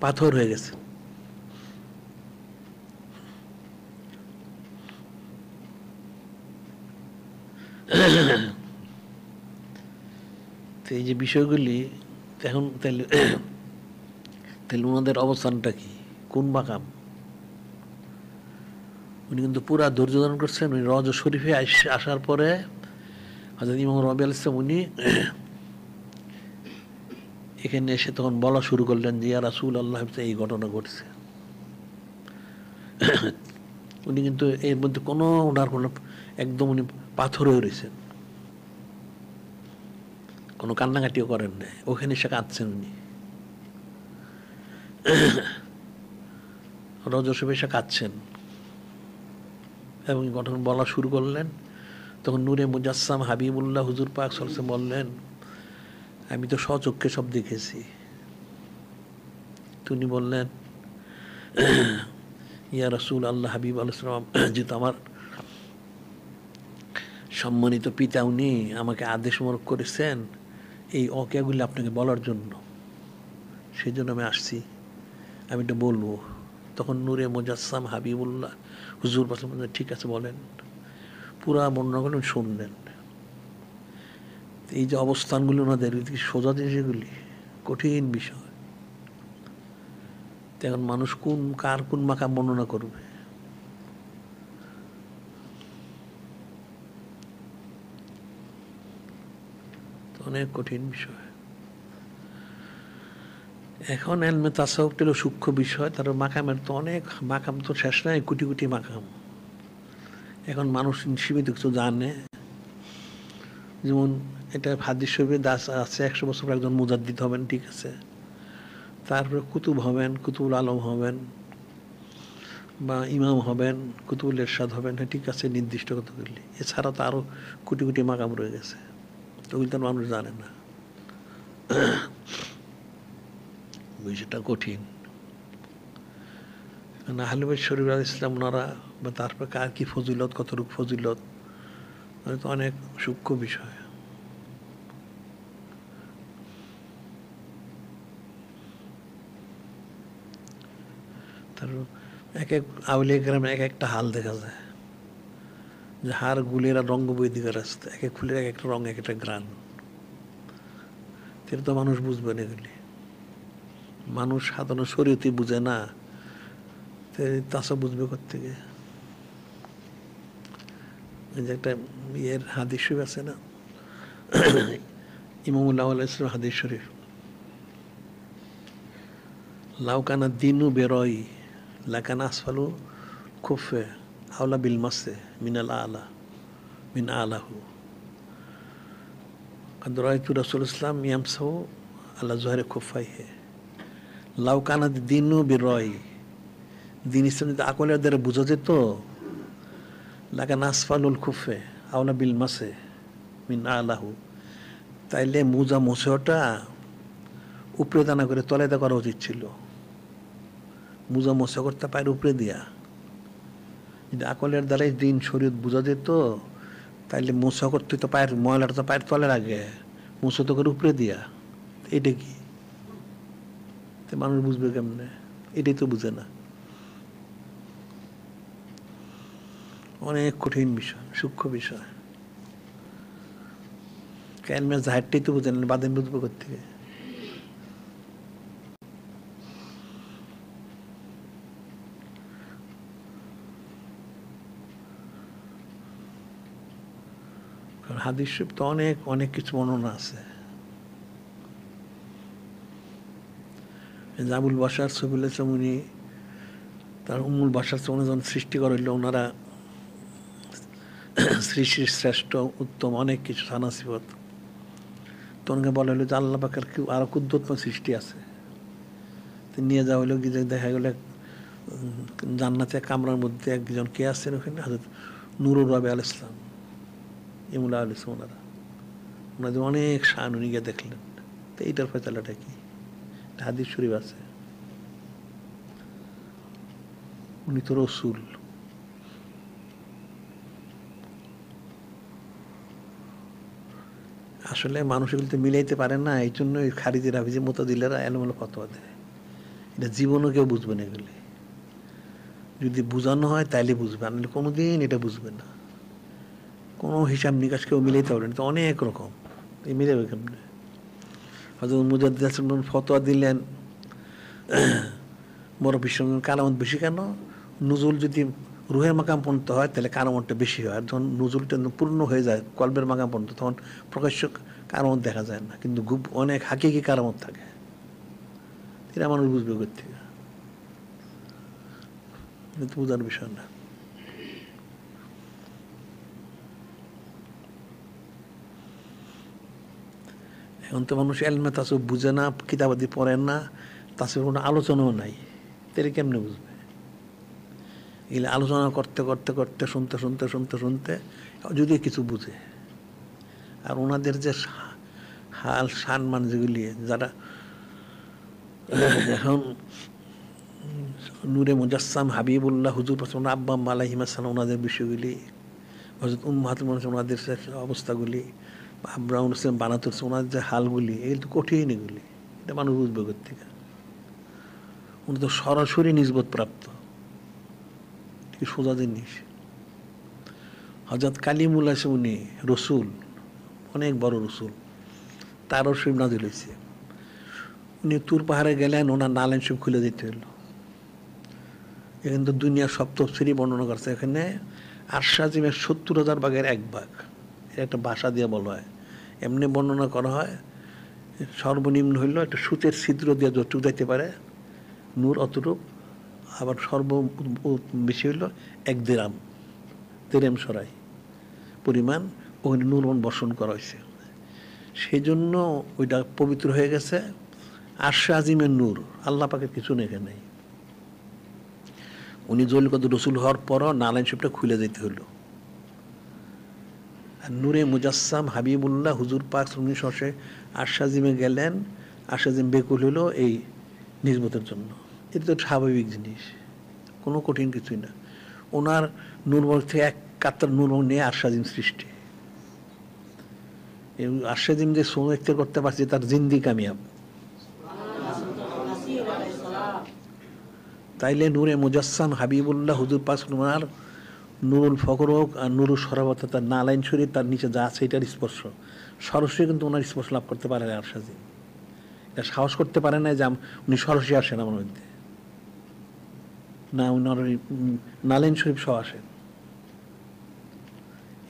পাথর হয়ে গেছে। তো এই যে বিষয়গুলি এখন তাহলে ওনাদের অবস্থানটা কি, কোন মাকাম? উনি কিন্তু পুরা ধৈর্য ধারণ করছেন। উনি রজ শরীফে আসার পরে হযরত ইমাম রবি আল ইসলাম উনি এখানে এসে তখন বলা শুরু করলেন যে ইয়া রাসূলুল্লাহ, এই ঘটনা ঘটছে। উনি কিন্তু এর মধ্যে কোনো ওনার কোনো একদম উনি পাথর হয়ে রয়েছেন, কোনো কান্নাকাটিও করেন না, ওখানে এসে কাঁদছেন উনি, রজসবে এসে কাঁদছেন। এবং ঘটনা বলা শুরু করলেন। তখন নূরে মুজাসসাম হাবিবুল্লাহ হুজুর পাক সাল্লাল্লাহু আলাইহি ওয়াসাল্লাম বললেন, আমি তো স্বচক্ষে সব দেখেছি। তিনি বললেন, ইয়া রাসূল আল্লাহ, হাবিব আলাইহিস সালাম, যেহেতু আমার সম্মানিত পিতা, উনি আমাকে আদেশ মোরক করেছেন এই অকিয়াগুলি আপনাকে বলার জন্য, সেই জন্য আমি আসছি, আমি এটা বলবো। তখন নূরে মুজাসসাম হাবিবুল্লাহ হুজুর পাক বললেন, ঠিক আছে বলেন। পুরা বর্ণনা করলেন, শুনলেন। এই যে অবস্থানগুলি ওনাদের সোজা জিনিস, এগুলি কঠিন বিষয়। এখন মানুষ কার কোন মাকাম বর্ণনা করবে? অনেক কঠিন বিষয়। এখন এলমে তাসাউফ হলো সূক্ষ্ম বিষয়, তার মাকামের তো অনেক মাকাম, তো শেষ নাই, কোটি কোটি মাকাম। এখন মানুষ সীমিত কিছু জানে, যেমন এটা হাদিস শরীফে দাস আছে 100 বছর একজন মুজাদ্দিদ হবেন, ঠিক আছে। তারপরে কুতুব হবেন, কুতুবুল আলম হবেন, বা ইমাম হবেন, কুতুবুল ইরশাদ হবেন, হ্যাঁ ঠিক আছে, নির্দিষ্ট কতগুলি। এছাড়া তো আরও কোটি কোটি মাকাম রয়ে গেছে, ওগুলি তো মানুষ জানে না। বিষয়টা কঠিন। আহলে বাইত শরীফ আলাইহিস সালাম ওনারা, বা তারপর কার কি ফজিলত, কতটুকু ফজিলত, তো অনেক সূক্ষ্ম বিষয়। তার এক এক আউলিয়া কেরামের এক একটা হাল দেখা যায়, যে হার গুলেরা রঙ্গ বৈদিকের রাস্তা, এক এক ফুলের এক একটা রঙ, এক একটা গ্রান। এটা তো মানুষ বুঝবে না এগুলি, মানুষ সাধারণ শরীয়তই বুঝে না, তাসা বুঝবে কোত্থেকে? এই যে একটা ইয়ের হাদিস শরীফ আছে না, ইমামুল্লাহ আলাইহিস সালাম হাদিস শরীফ, লাউকানা দিনু বেরোই লাকানা আসফালু খুফে আওলা বিল মাসে মিনাল আলা মিন আলাহু قد رأيت رسول الإسلام يمسح على ظهر خفيه লাউকানা দিনু বেরোই, দিন ইসলাম যদি আকলের দ্বারা বোঝা যেত, লাগান আসফালুল খুফে আওলা বিল মাসে মিন আলাহু, তাইলে মোজা মোছেওটা উপরে দানা করে তলাইদা করা উচিত ছিল। মোজা মোছা করতে পায়ের উপরে দিয়া। যদি আকলের দ্বারাই দিন শরীয়ত বোঝা যেত, তাইলে মোছা করতে তো পায়ের ময়লাটা তো পায়ের তলের আগে, মোছা তো করে উপরে দিয়া। এটা কি মানুষ বুঝবে কেমনে? এটাই তো বুঝে না। অনেক কঠিন বিষয়, সূক্ষ্ম বিষয়। কেন জাহেরটাই তো বুঝে না, বাদেন বুঝবো কোথেকে? হাদিস শরীফ তো অনেক অনেক কিছু বর্ণনা আছে। আবুল বাশার সবিল উনি তার উম্মুল বাশার উনি যখন সৃষ্টি করিল, ওনারা সৃষ্টির শ্রেষ্ঠ উত্তম অনেক কিছু সানা সিফত, তখনকে বলা হলো যে আল্লাহ পাকের আরো ক্ষুদ্রতম সৃষ্টি আছে। নিয়ে যাওয়া হলো কি, যে দেখা গেল জান্নাতে কামরার মধ্যে একজন কে আছেন ওখানে, হযরত নুরুর রবি আল ইসলাম, ইমুল্লাহ আল ইসলাম, ওনাদের অনেক শান, উনি গিয়ে দেখলেন। তো এইটার ফয়সালাটা কি? হাদিস শরীফ আছে। উনি তো রসুল। আসলে মানুষ এগুলো তো মিলাইতে পারে না, এই জন্য খারিজি রাফিজি মুতাজিলেরা এলোমেলো ফতোয়া দেয়। এটা জীবনও কেউ বুঝবে না। এগুলি যদি বুঝানো হয় তাইলে বুঝবে, আর নাহলে কোনোদিন এটা বুঝবে না। কোনো হিসাব নিকাশ কেউ মিলাইতে পারবে না, তো অনেক রকম। এই মিলাবে কেমনে? হযরত মুজাদ্দিদ হাসান ফতোয়া দিলেন বড় বিশ্ব কারামত বেশি কেন? নুজুল যদি রুহের মাকাম পর্যন্ত হয় তাহলে কারামতটা বেশি হয়। আর যখন নুজুলটা পূর্ণ হয়ে যায় কলবের মাকাম পর্যন্ত, তখন প্রকাশ্য কারামত দেখা যায় না, কিন্তু অনেক হাকিকি কারামত থাকে। এরা মানুষ বুঝবে কোথেকে? এটা বোঝার বিষয় না। এখন তো মানুষ এলমে তাসুফ বুঝে না, কিতাবাদি পড়েন না, তাসুফের কোনো আলোচনাও নাই, তাহলে কেমনে বুঝবে? এগুলো আলোচনা করতে করতে করতে শুনতে শুনতে শুনতে শুনতে যদি কিছু বুঝে। আর ওনাদের যে হাল সম্মান যেগুলি, যারা এখন নূরে মুজাসসাম হাবিবুল্লাহ হুজুর আব্বা আলাইহিম আসসালাম, ওনাদের বিষয়গুলি, হযরত উম্মাহাতুল মুমিনিন ওনাদের অবস্থাগুলি, আব্রাহুল ইসলাম বানাতুর ওনাদের যে হালগুলি, এগুলো তো কঠিন। এগুলি এটা মানুষ বুঝবে কোথেকে? উনি তো সরাসরি নিসবত প্রাপ্ত, কি সোজা জিনিস। হযরত কালিমুল্লাহ উনি রসুল, অনেক বড় রসুল, তারও শরীফ নাজিল হয়েছে। উনি তুর পাহাড়ে গেলেন, ওনার নালেন শরীফ খুলে দিতে হলো। এখানে তো দুনিয়ার সব তফসিরই বর্ণনা করছে। এখানে আরশাজিমের ৭০,০০০ ভাগের ১ ভাগ, এটা একটা ভাষা দিয়ে বলা হয়। এমনি বর্ণনা করা হয়, সর্বনিম্ন হইল একটা সুচের ছিদ্র দিয়ে যতটুকু যাইতে পারে নূর অতটুক, আবার সর্ব বেশি হইল ১ দিরাম সরাই পরিমাণ ওখানে নূরমন বর্ষণ করা হয়েছে। সেই জন্য ওইটা পবিত্র হয়ে গেছে। আরশে আজিমের নূর, আল্লাহ পাকের কিছু নেই। উনি জলিকত রসুল হওয়ার পরও নালাইন শরীফটা খুলে যেতে হলো। আর নূরে মুজাসসাম হাবিবুল্লাহ হুজুর পাক উনি শশে আরশে আজিমে গেলেন। আরশে আজিম বেকুল হলো এই নিসবতের জন্য। এটা তো স্বাভাবিক জিনিস, কোনো কঠিন কিছুই না। ওনার নূরমল থেকে এক কাত্তার নূরমল নিয়ে আরশে আজিম সৃষ্টি। আরশে আজিম যে সোম ইখতিয়ার করতে পারছে, তার জিন্দি কামিয়াব। তাইলে নূরে মুজাসসাম হাবিবুল্লাহ হুজুর পাক ওনার নুরুল ফকর হোক আর নুরুল সরাবত, তার নালাইন শরীর, তার নিচে যা আছে এটার স্পর্শ সরাসরি কিন্তু ওনার স্পর্শ লাভ করতে পারে না। আরশে আজিম এটা সাহস করতে পারে না যে উনি সরাসরি আসেন আমার মধ্যে, না উনার নালাইন শরীফ সহ আসেন।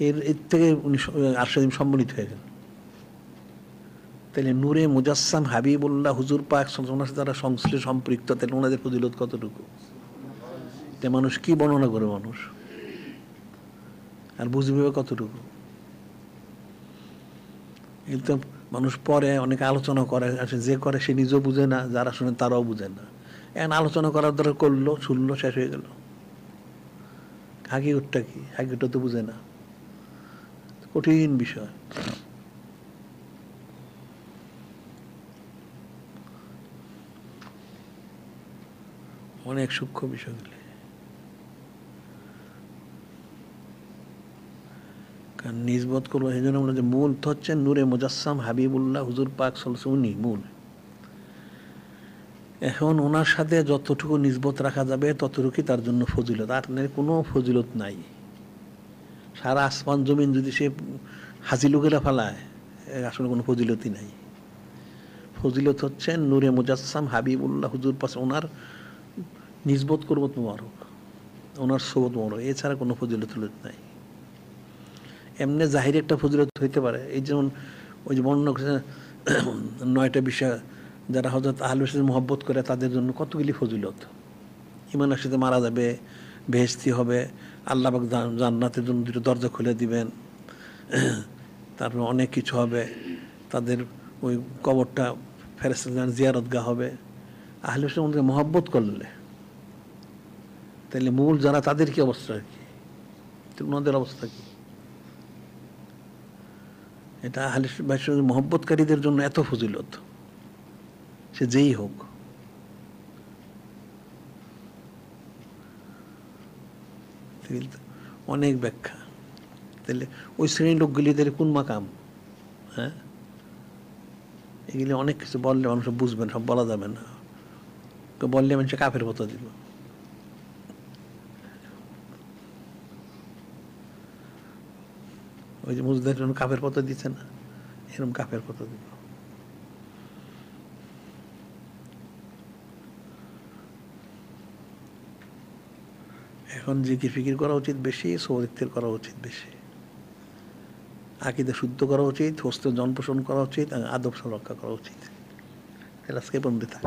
এর থেকে উনি আরশে আজিম সম্মানিত হয়ে গেলেন। তাহলে নূরে মুজাসসাম হাবিবুল্লাহ হুজুর পাক ওনার যারা সংশ্লিষ্ট সম্পৃক্ত, তাহলে ওনাদের ফজিলত কতটুকু? তে মানুষ কি বর্ণনা করে মানুষ আর বুঝবে কতটুকু? কিন্তু মানুষ পরে অনেক আলোচনা করে, যে করে সে নিজেও বুঝে না, যারা শুনে তারাও বুঝে না। এখন আলোচনা করার দরকার করলো, শুনলো, শেষ হয়ে গেল। হাকিকতটা কি? হাকিকতটা তো বুঝে না, কঠিন বিষয়। অনেক সূক্ষ্ম বিষয়গুলি। কারণ নিজবত করবো এই জন্য আমরা যে মূল তো হচ্ছে নূরে মুজাসসাম হাবিবুল্লাহ হুজুর পাক সাল্লাল্লাহু আলাইহি ওয়াসাল্লাম, উনি মূল। এখন ওনার সাথে যতটুকু নিজবত রাখা যাবে ততটুকুই তার জন্য ফজিলত, আর কোনো ফজিলত নাই। সারা আসমান জমিন যদি সে হাজি লোকেরা ফেলায়, আসলে কোনো ফজিলতই নাই। ফজিলত হচ্ছে নূরে মুজাসসাম হাবিবুল্লাহ হুজুর পাশে ওনার নিজবত করবো তোমার, ওনার সোবত মোর, এছাড়া কোনো ফজিলত নাই। এমনি জাহির একটা ফজিলত হইতে পারে, এই যেমন ওই যে বর্ণনা করেছে 9টা বিষয় যারা হযরত আহলে হাদিসের মহব্বত করে তাদের জন্য কতগুলি ফজিলত। ইমানের সাথে মারা যাবে, বেহেশতি হবে, আল্লাহ পাক জান্নাতের জন্য 2টা দরজা খুলে দিবেন, তারপর অনেক কিছু হবে, তাদের ওই কবরটা ফেরেশতাদের জিয়ারতগাহ হবে। আহলে হাদিসের মধ্যে মহব্বত করলে তাহলে মূল যারা তাদের কি অবস্থা, কি ওনাদের অবস্থা কি? এটা আহলে হাদিস মহব্বতকারীদের জন্য এত ফজিলত, সে যেই হোক। অনেক ব্যাখ্যা। তাহলে ওই শ্রেণীর লোকগুলি তাহলে কোন মাকাম? হ্যাঁ, এগুলি অনেক কিছু বললে মানুষ বুঝবেন, সব বলা যাবে না। বললে মানুষ কাফের ফতোয়া দিব। ওই যে মুজদার জন্য কাফের ফতোয়া দিচ্ছে না, এরকম কাফের ফতোয়া দিব। এখন জিকির ফিকির করা উচিত বেশি, সৌরিত্বের করা উচিত বেশি, আকীদা শুদ্ধ করা উচিত, হস্তের জন পোষণ করা উচিত, আদব রক্ষা করা উচিত। আজকে বন্ধু থাক।